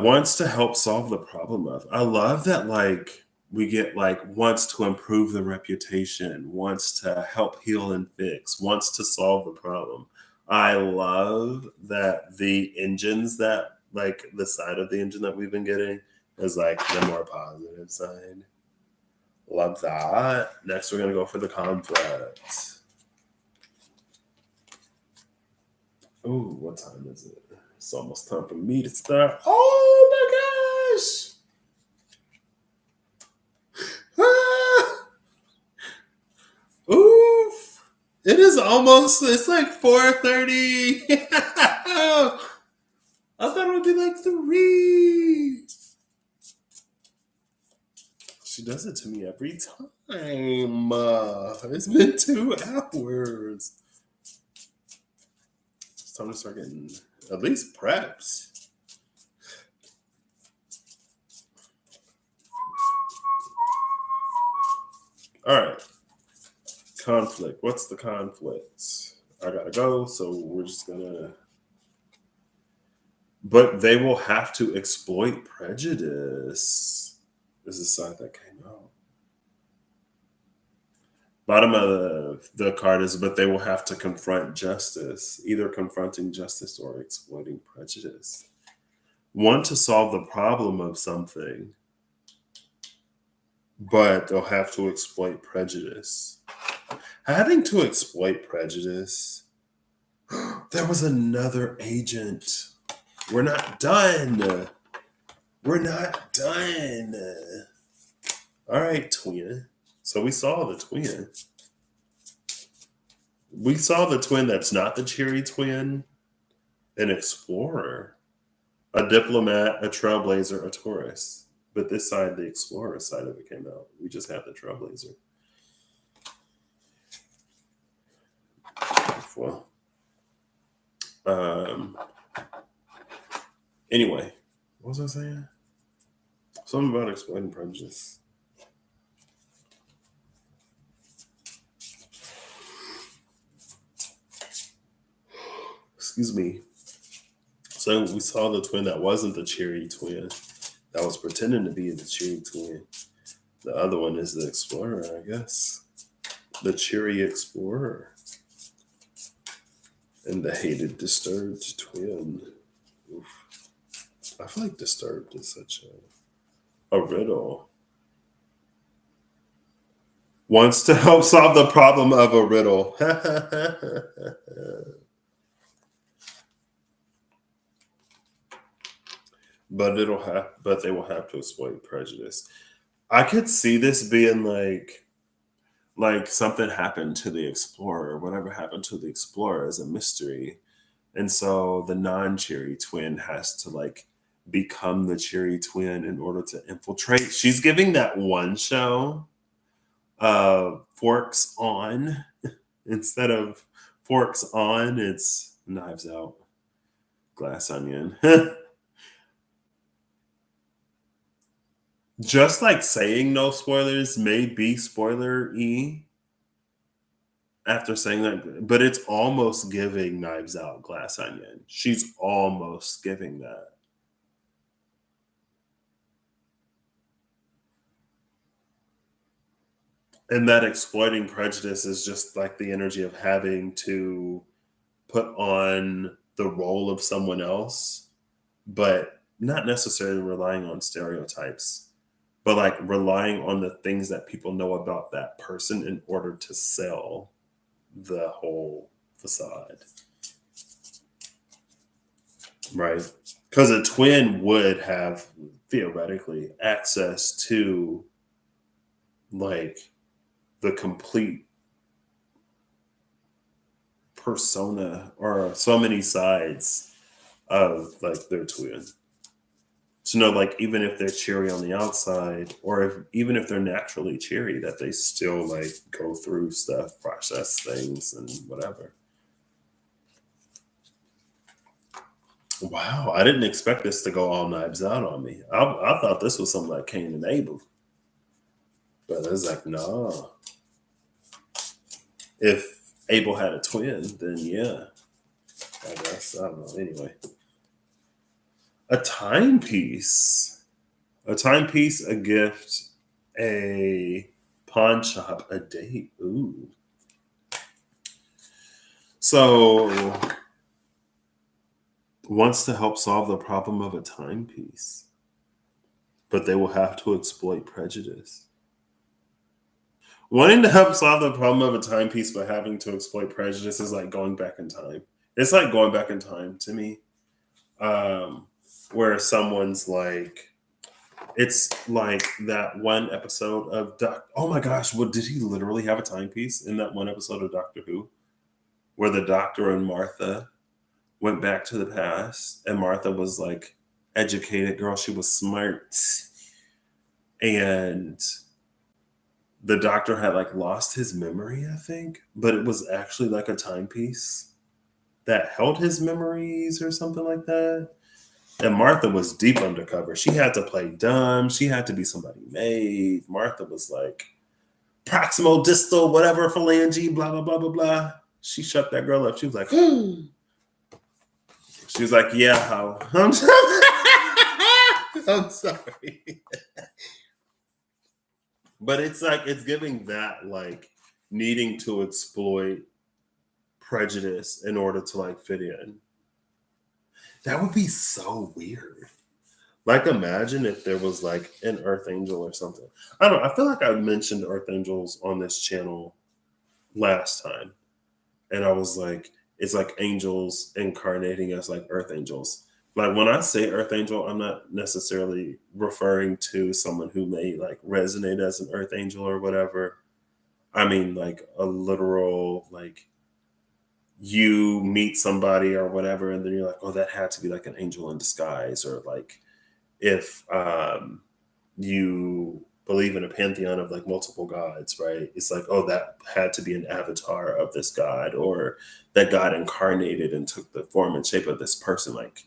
Wants to help solve the problem of. I love that, like, we get like wants to improve the reputation, wants to help heal and fix, wants to solve the problem. I love that the engines that like the side of the engine that we've been getting is like the more positive side. Love that. Next, we're gonna go for the conflict. Oh, what time is it? It's almost time for me to start. Oh my gosh! Ah! Oof! It is almost. It's like 4:30. I thought it would be like 3. She does it to me every time. It's been 2 hours. It's time to start getting at least preps. All right. Conflict. What's the conflict? I gotta go, so we're just gonna. But they will have to exploit prejudice. This is the side that came out. Bottom of the card is, but they will have to confront justice, either confronting justice or exploiting prejudice. Want to solve the problem of something, but they'll have to exploit prejudice. Having to exploit prejudice. There was another agent. We're not done. We're not done. All right, twin. So we saw the twin. We saw the twin that's not the cheery twin, an explorer, a diplomat, a trailblazer, a tourist. But this side, the explorer side of it came out. We just had the trailblazer. Well, anyway, what was I saying? Something about exploiting prejudice. Excuse me. So we saw the twin that wasn't the cheery twin, that was pretending to be the cheery twin. The other one is the explorer, I guess. The cheery explorer. And the hated disturbed twin. Oof. I feel like disturbed is such a riddle. Wants to help solve the problem of a riddle. But they will have to exploit prejudice. I could see this being like something happened to the explorer. Whatever happened to the explorer is a mystery. And so the non-cheery twin has to like become the cheery twin in order to infiltrate. She's giving that one show Forks On. Instead of Forks On, it's Knives Out, Glass Onion. Just like saying no spoilers may be spoiler-y after saying that, but it's almost giving Knives Out, Glass Onion. She's almost giving that. And that exploiting prejudice is just like the energy of having to put on the role of someone else, but not necessarily relying on stereotypes, but like relying on the things that people know about that person in order to sell the whole facade, right? Because a twin would have theoretically access to like the complete persona or so many sides of like their twin. To know, like, even if they're cheery on the outside, or if even if they're naturally cheery, that they still like go through stuff, process things, and whatever. Wow, I didn't expect this to go all knives out on me. I thought this was something like Cain and Abel, but it's like, no. If Abel had a twin, then yeah, I guess I don't know. Anyway, a timepiece, a timepiece, a gift, a pawn shop, a date. Ooh. So wants to help solve the problem of a timepiece, but they will have to exploit prejudice. Wanting to help solve the problem of a timepiece but having to exploit prejudice is like going back in time. It's like going back in time to me, um, where someone's like, it's like that one episode of Oh my gosh, what did he literally have a timepiece in that one episode of Doctor Who, where the Doctor and Martha went back to the past, and Martha was like educated girl, she was smart, and the Doctor had like lost his memory, I think, but it was actually like a timepiece that held his memories or something like that. And Martha was deep undercover. She had to play dumb. She had to be somebody made. Martha was like proximal, distal, whatever, phalange, blah, blah, blah, blah, blah. She shut that girl up. She was like, she was like, yeah, how? I'm sorry. But it's like, it's giving that like needing to exploit prejudice in order to like fit in. That would be so weird. Like, imagine if there was like an Earth Angel or something. I don't know. I feel like I mentioned Earth Angels on this channel last time. And I was like, it's like angels incarnating as like Earth Angels. Like, when I say Earth Angel, I'm not necessarily referring to someone who may like resonate as an Earth Angel or whatever. I mean, like a literal, like, you meet somebody or whatever, and then you're like, oh, that had to be like an angel in disguise, or like if you believe in a pantheon of like multiple gods, right? It's like, oh, that had to be an avatar of this god, or that god incarnated and took the form and shape of this person, like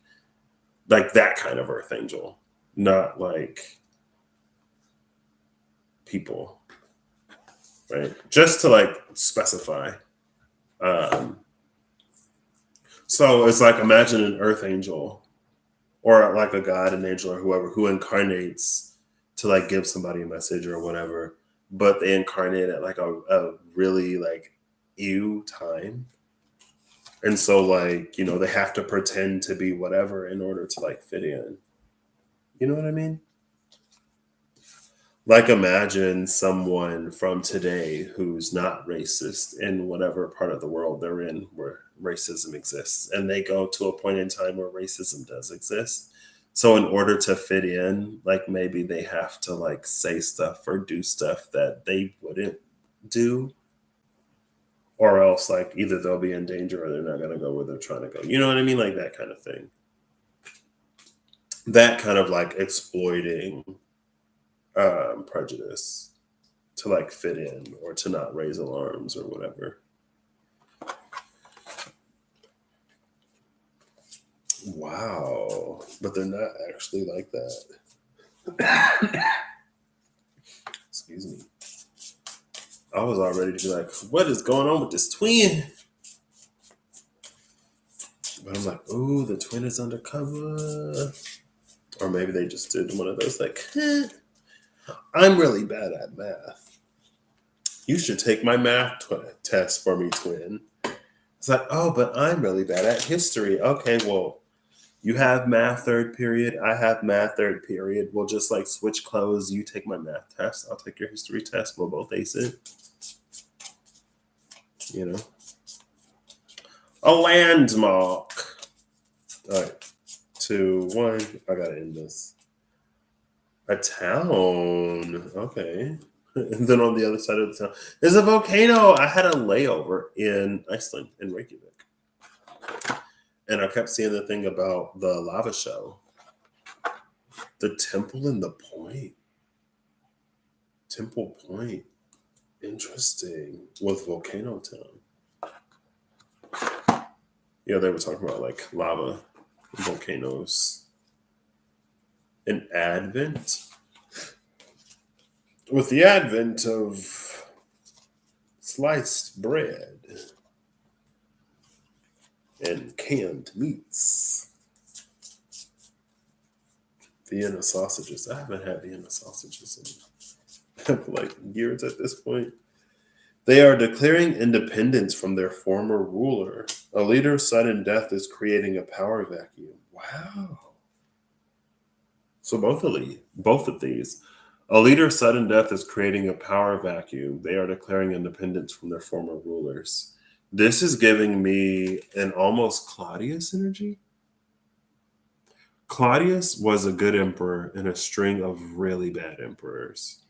that kind of Earth Angel, not like people, right? Just to like specify. Um, so it's like, imagine an Earth Angel or like a god, an angel, or whoever who incarnates to like give somebody a message or whatever, but they incarnate at like a really like ew time. And so like, they have to pretend to be whatever in order to like fit in. You know what I mean? Like, imagine someone from today who's not racist in whatever part of the world they're in where racism exists, and they go to a point in time where racism does exist. So in order to fit in, like, maybe they have to like say stuff or do stuff that they wouldn't do, or else like either they'll be in danger or they're not going to go where they're trying to go. You know what I mean? Like that kind of thing. That kind of like exploiting prejudice to like fit in or to not raise alarms or whatever. Wow. But they're not actually like that. Excuse me. I was all ready to be like, what is going on with this twin? But I'm like, ooh, the twin is undercover. Or maybe they just did one of those like, I'm really bad at math. You should take my math test for me, twin. It's like, oh, but I'm really bad at history. Okay, well, you have math third period. I have math third period. We'll just like switch clothes. You take my math test. I'll take your history test. We'll both ace it. You know, a landmark. All right, 2, 1. I gotta end this. A town. Okay. And then on the other side of the town, there's a volcano. I had a layover in Iceland, in Reykjavik. And I kept seeing the thing about the lava show. The temple in the point. Temple Point. Interesting. With Volcano Town. Yeah, they were talking about like lava, volcanoes. An advent. With the advent of sliced bread and canned meats. Vienna sausages. I haven't had Vienna sausages in like years at this point. They are declaring independence from their former ruler. A leader's sudden death is creating a power vacuum. Wow. So both of these. A leader's sudden death is creating a power vacuum. They are declaring independence from their former rulers. This is giving me an almost Claudius energy. Claudius was a good emperor in a string of really bad emperors,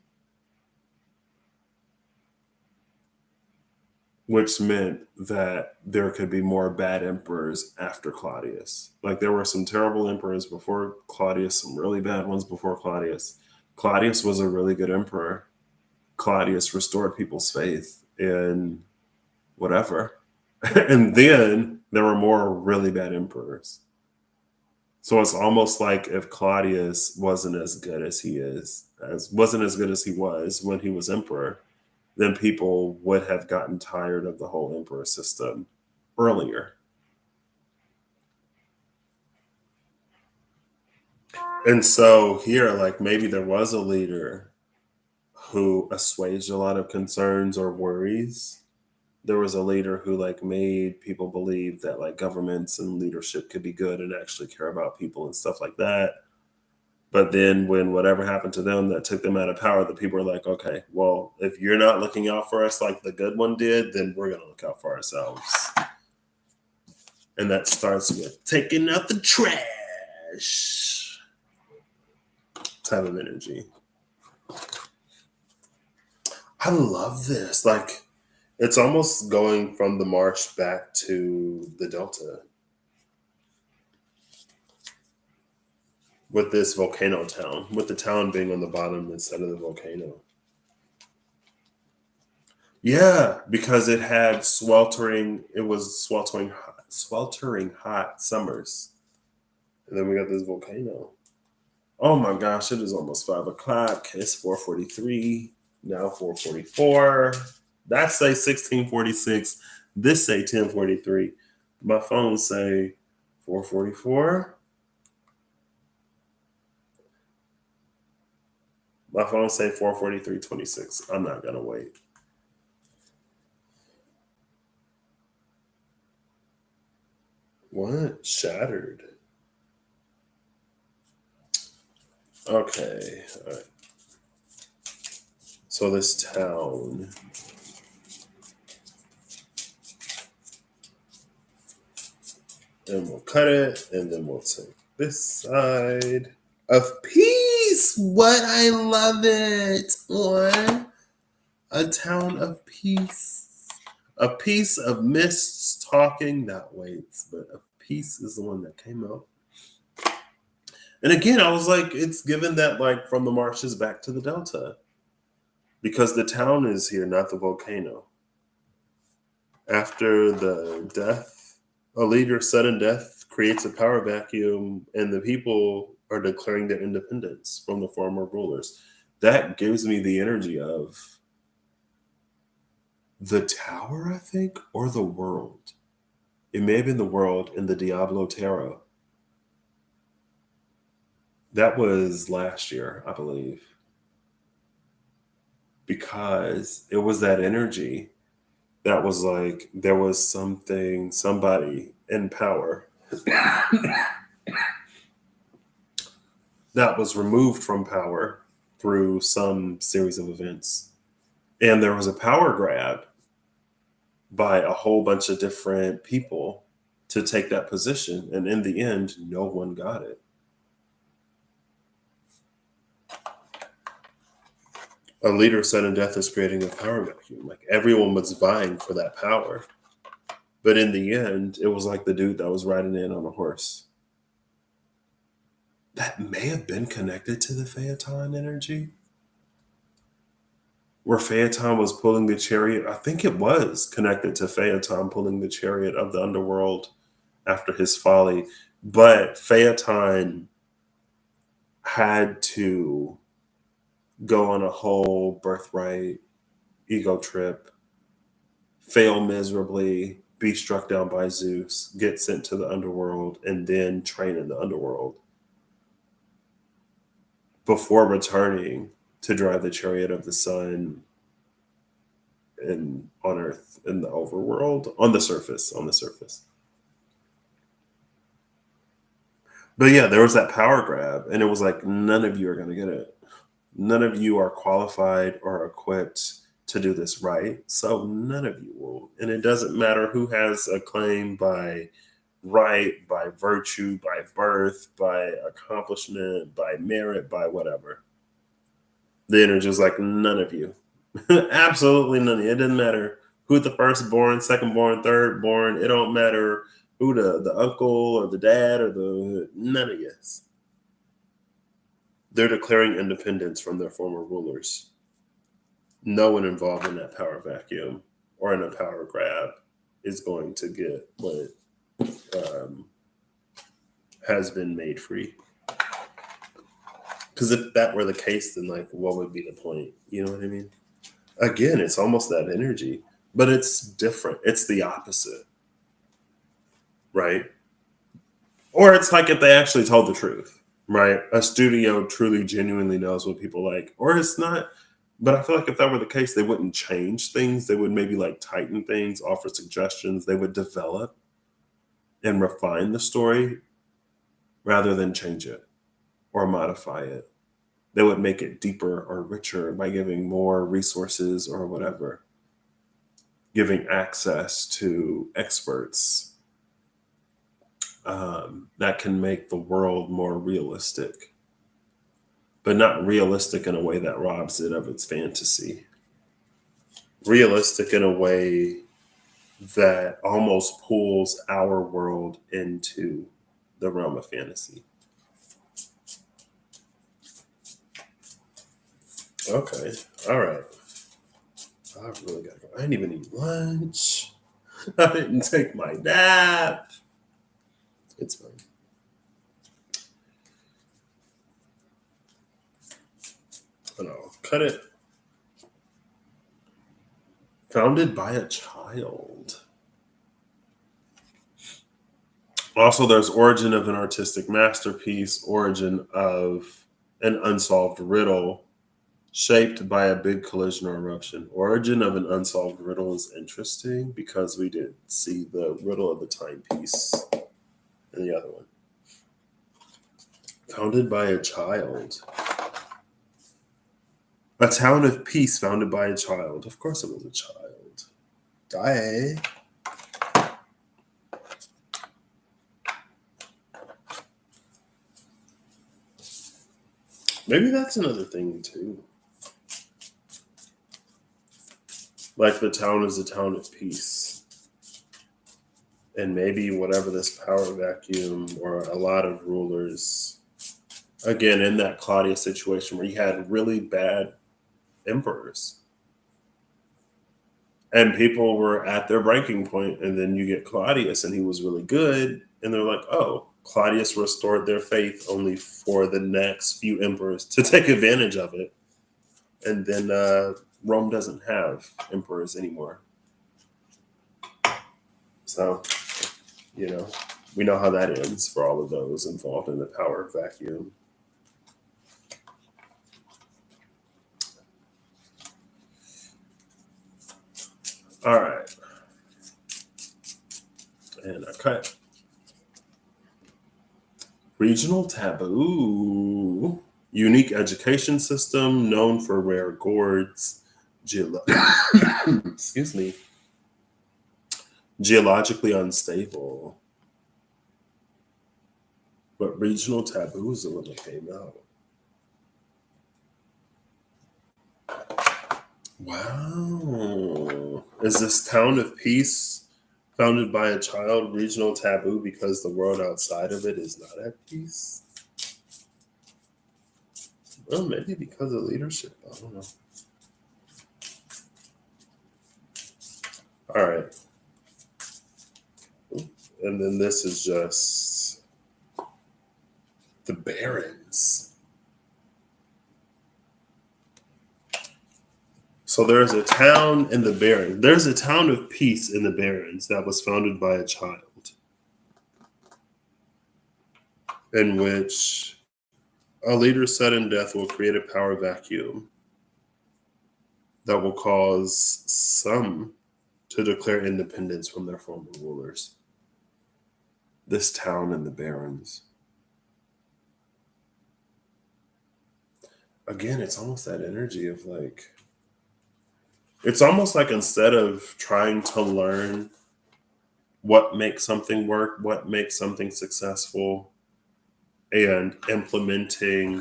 which meant that there could be more bad emperors after Claudius. Like there were some terrible emperors before Claudius, some really bad ones before Claudius. Claudius was a really good emperor. Claudius restored people's faith in whatever. And then there were more really bad emperors. So it's almost like if Claudius wasn't as good as he was when he was emperor, then people would have gotten tired of the whole emperor system earlier. And so here, like maybe there was a leader who assuaged a lot of concerns or worries. There was a leader who like made people believe that like governments and leadership could be good and actually care about people and stuff like that. But then when whatever happened to them that took them out of power, the people are like, okay, well, if you're not looking out for us like the good one did, then we're going to look out for ourselves. And that starts with taking out the trash type of energy. I love this. Like, it's almost going from the Marsh back to the Delta with this volcano town, with the town being on the bottom instead of the volcano. Yeah, because it had sweltering hot summers. And then we got this volcano. Oh my gosh, it is almost 5 o'clock. It's 4:43, now 4:44. That say 16:46. This say 10:43. My phone say 4:44. My phone say 4:43:26. I'm not gonna wait. What? Shattered. Okay. All right. So this town. And we'll cut it, and then we'll take this side of peace. What? I love it. What? A town of peace. A piece of mists talking, not weights, but a piece is the one that came out. And again, I was like, it's given that like from the marshes back to the Delta. Because the town is here, not the volcano. After the death, a leader's sudden death creates a power vacuum, and the people are declaring their independence from the former rulers. That gives me the energy of the tower, I think, or the world. It may have been the world in the Diablo Tarot. That was last year, I believe. because it was that energy that was like there was somebody in power that was removed from power through some series of events. And there was a power grab by a whole bunch of different people to take that position. And in the end, no one got it. A leader sudden death is creating a power vacuum. Like everyone was vying for that power. But in the end, it was like the dude that was riding in on a horse. That may have been connected to the Phaeton energy, where Phaeton was pulling the chariot. I think it was connected to Phaeton pulling the chariot of the underworld after his folly. But Phaeton had to go on a whole birthright ego trip, fail miserably, be struck down by Zeus, get sent to the underworld, and then train in the underworld before returning to drive the chariot of the sun on Earth, in the overworld, on the surface. But yeah, there was that power grab, and it was like, none of you are going to get it. None of you are qualified or equipped to do this right. So none of you will. And it doesn't matter who has a claim by right, by virtue, by birth, by accomplishment, by merit, by whatever. The energy is like, none of you. Absolutely none of you. It doesn't matter who the firstborn, secondborn, thirdborn. It don't matter who the uncle or the dad or none of yes. They're declaring independence from their former rulers. No one involved in that power vacuum or in a power grab is going to get what has been made free. Because if that were the case, then like, what would be the point? You know what I mean? Again, it's almost that energy, but it's different. It's the opposite, right? Or it's like if they actually told the truth, right? A studio truly, genuinely knows what people like, or it's not. But I feel like if that were the case, they wouldn't change things. They would maybe like tighten things, offer suggestions. They would develop and refine the story rather than change it or modify it. They would make it deeper or richer by giving more resources or whatever, giving access to experts that can make the world more realistic, but not realistic in a way that robs it of its fantasy. Realistic in a way that almost pulls our world into the realm of fantasy. Okay, all right. I really gotta go. I didn't even eat lunch. I didn't take my nap. It's fine. I know. Cut it. Founded by a child. Also, there's origin of an artistic masterpiece, origin of an unsolved riddle, shaped by a big collision or eruption. Origin of an unsolved riddle is interesting because we did see the riddle of the timepiece in the other one. Founded by a child. A town of peace founded by a child. Of course it was a child. Die. Maybe that's another thing too. Like the town is a town of peace. And maybe whatever this power vacuum or a lot of rulers, again, in that Claudius situation where you had really bad emperors and people were at their breaking point, and then you get Claudius and he was really good, and they're like, oh, Claudius restored their faith only for the next few emperors to take advantage of it. And then Rome doesn't have emperors anymore. So, we know how that ends for all of those involved in the power vacuum. All right. And I cut. Regional taboo. Unique education system known for rare gourds. Excuse me. Geologically unstable. But regional taboos are when they came out. Wow. Is this town of peace founded by a child regional taboo because the world outside of it is not at peace? Well, maybe because of leadership. I don't know. All right. And then this is just the Barrens. So there's a town in the Barrens. There's a town of peace in the Barrens that was founded by a child, in which a leader's sudden death will create a power vacuum that will cause some to declare independence from their former rulers. This town in the Barrens. Again, it's almost that energy of like, it's almost like instead of trying to learn what makes something work, what makes something successful, and implementing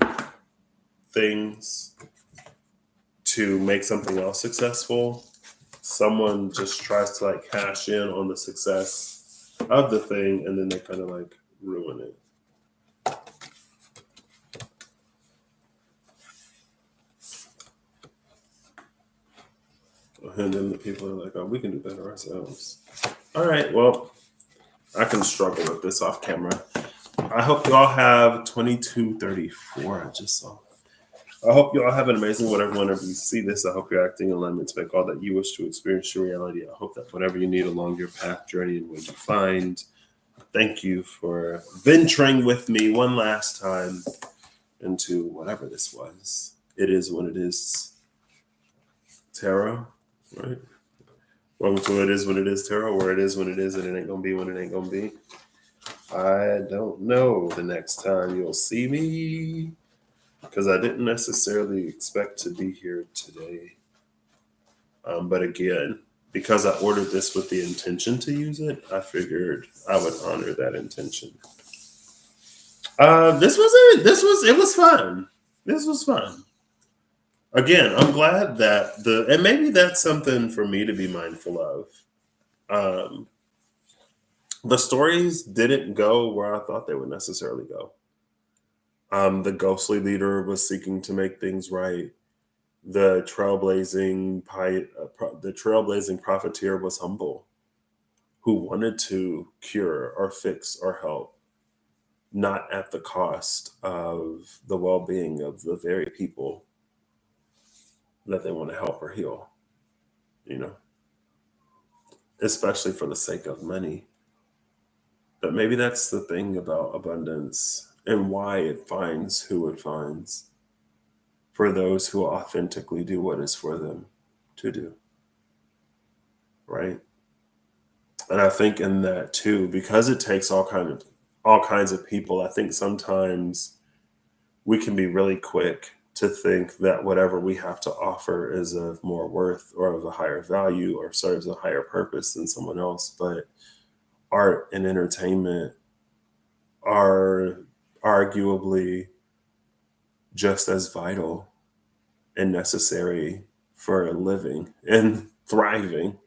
things to make something else successful, someone just tries to like cash in on the success of the thing and then they kind of like ruin it. And then the people are like, oh, we can do better ourselves. All right, well, I can struggle with this off camera. I hope you all have 2234. I just saw. I hope you all have an amazing whenever you see this. I hope you're acting in alignment to make all that you wish to experience your reality. I hope that whatever you need along your path, journey, and when you find. Thank you for venturing with me one last time into whatever this was. It is when it is tarot, right? Welcome to It Is When It Is Tarot, where it is when it is and it ain't gonna be when it ain't gonna be. I don't know the next time you'll see me because I didn't necessarily expect to be here today. But again, because I ordered this with the intention to use it, I figured I would honor that intention. This was it. It was fun. This was fun. Again, I'm glad that and maybe that's something for me to be mindful of. Um, the stories didn't go where I thought they would necessarily go. The ghostly leader was seeking to make things right. The trailblazing profiteer was humble, who wanted to cure or fix or help, not at the cost of the well-being of the very people that they want to help or heal, you know, especially for the sake of money. But maybe that's the thing about abundance and why it finds who it finds for those who authentically do what is for them to do. Right. And I think in that too, because it takes all kinds of people, I think sometimes we can be really quick to think that whatever we have to offer is of more worth or of a higher value or serves a higher purpose than someone else. But art and entertainment are arguably just as vital and necessary for living and thriving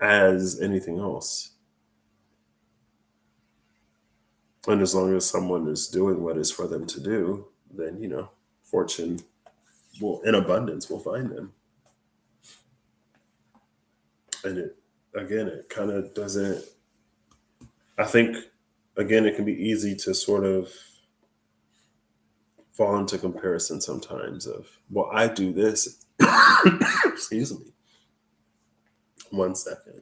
as anything else. And as long as someone is doing what is for them to do, then, fortune will, in abundance, will find them. And it kind of doesn't, I think, again, it can be easy to sort of fall into comparison sometimes of, well, I do this. Excuse me. 1 second.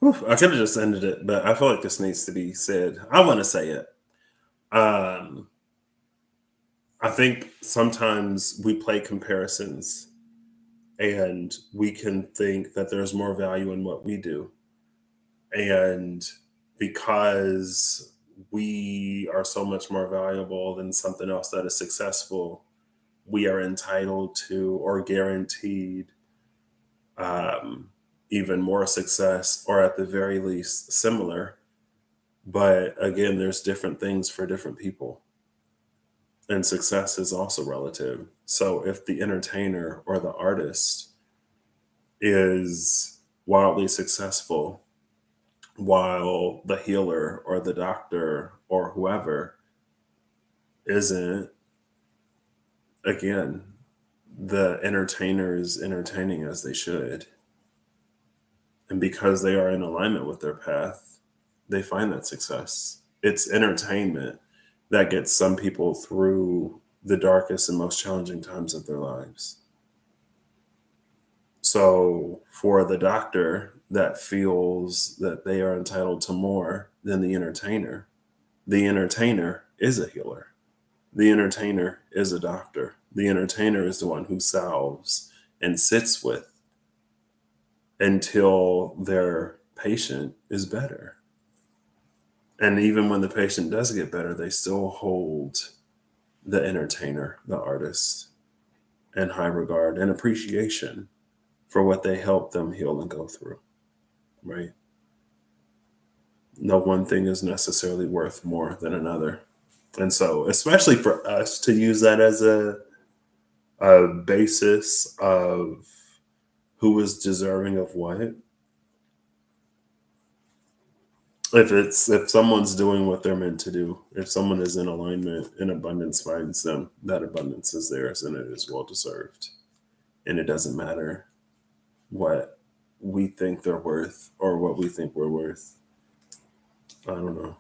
I could have just ended it, but I feel like this needs to be said. I want to say it. Um, I think sometimes we play comparisons and we can think that there's more value in what we do. And because we are so much more valuable than something else that is successful, we are entitled to or guaranteed um, even more success, or at the very least, similar. But again, there's different things for different people, and success is also relative. So if the entertainer or the artist is wildly successful, while the healer or the doctor or whoever isn't, again, the entertainer is entertaining as they should. And because they are in alignment with their path, they find that success. It's entertainment that gets some people through the darkest and most challenging times of their lives. So, for the doctor that feels that they are entitled to more than the entertainer is a healer. The entertainer is a doctor. The entertainer is the one who salves and sits with until their patient is better. And even when the patient does get better, they still hold the entertainer, the artist, in high regard and appreciation for what they help them heal and go through, right? No one thing is necessarily worth more than another. And so, especially for us to use that as a basis of who is deserving of what, if someone's doing what they're meant to do, if someone is in alignment and abundance finds them, that abundance is theirs and it is well deserved. And it doesn't matter what we think they're worth or what we think we're worth. I don't know.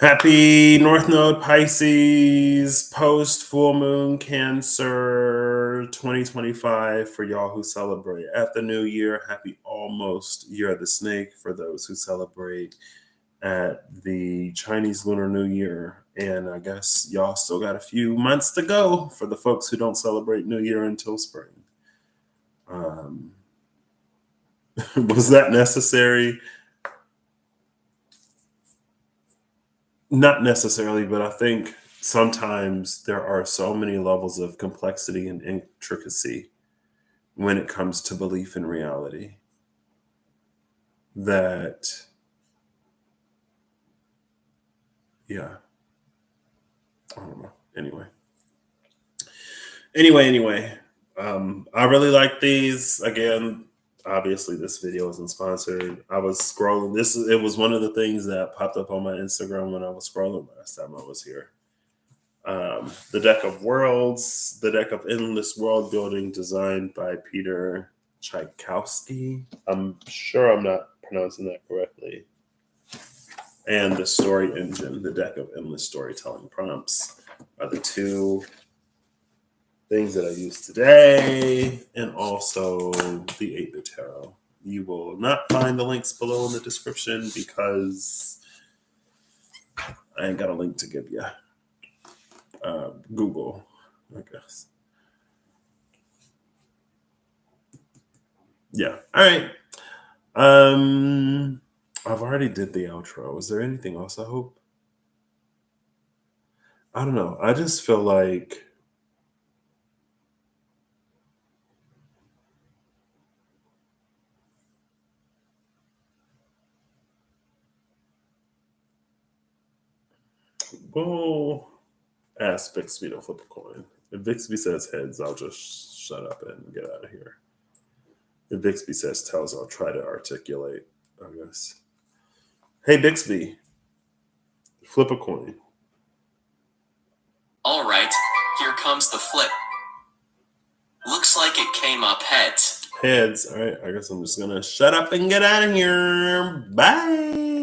Happy North Node Pisces post full moon Cancer 2025 for y'all who celebrate at the new year. Happy almost Year of the Snake for those who celebrate at the Chinese Lunar New Year. And I guess y'all still got a few months to go for the folks who don't celebrate New Year until spring. Was that necessary? Not necessarily, but I think sometimes there are so many levels of complexity and intricacy when it comes to belief in reality that, yeah, I don't know. Anyway, I really like these. Again, obviously this video isn't sponsored. I was scrolling. It was one of the things that popped up on my Instagram when I was scrolling last time I was here. The Deck of Worlds, the Deck of Endless World Building, designed by Peter Tchaikovsky. I'm sure I'm not pronouncing that correctly. And the Story Engine, the Deck of Endless Storytelling Prompts, are the two things that I use today, and also the 8-Bit Tarot. You will not find the links below in the description because I ain't got a link to give you. Google, I guess. Yeah. All right. I've already did the outro. Is there anything else? I hope. I don't know. I just feel like we'll ask Bixby to flip a coin. If Bixby says heads, I'll just shut up and get out of here. If Bixby says tails, I'll try to articulate, I guess. Hey, Bixby, flip a coin. All right, here comes the flip. Looks like it came up heads. Heads. All right, I guess I'm just going to shut up and get out of here. Bye.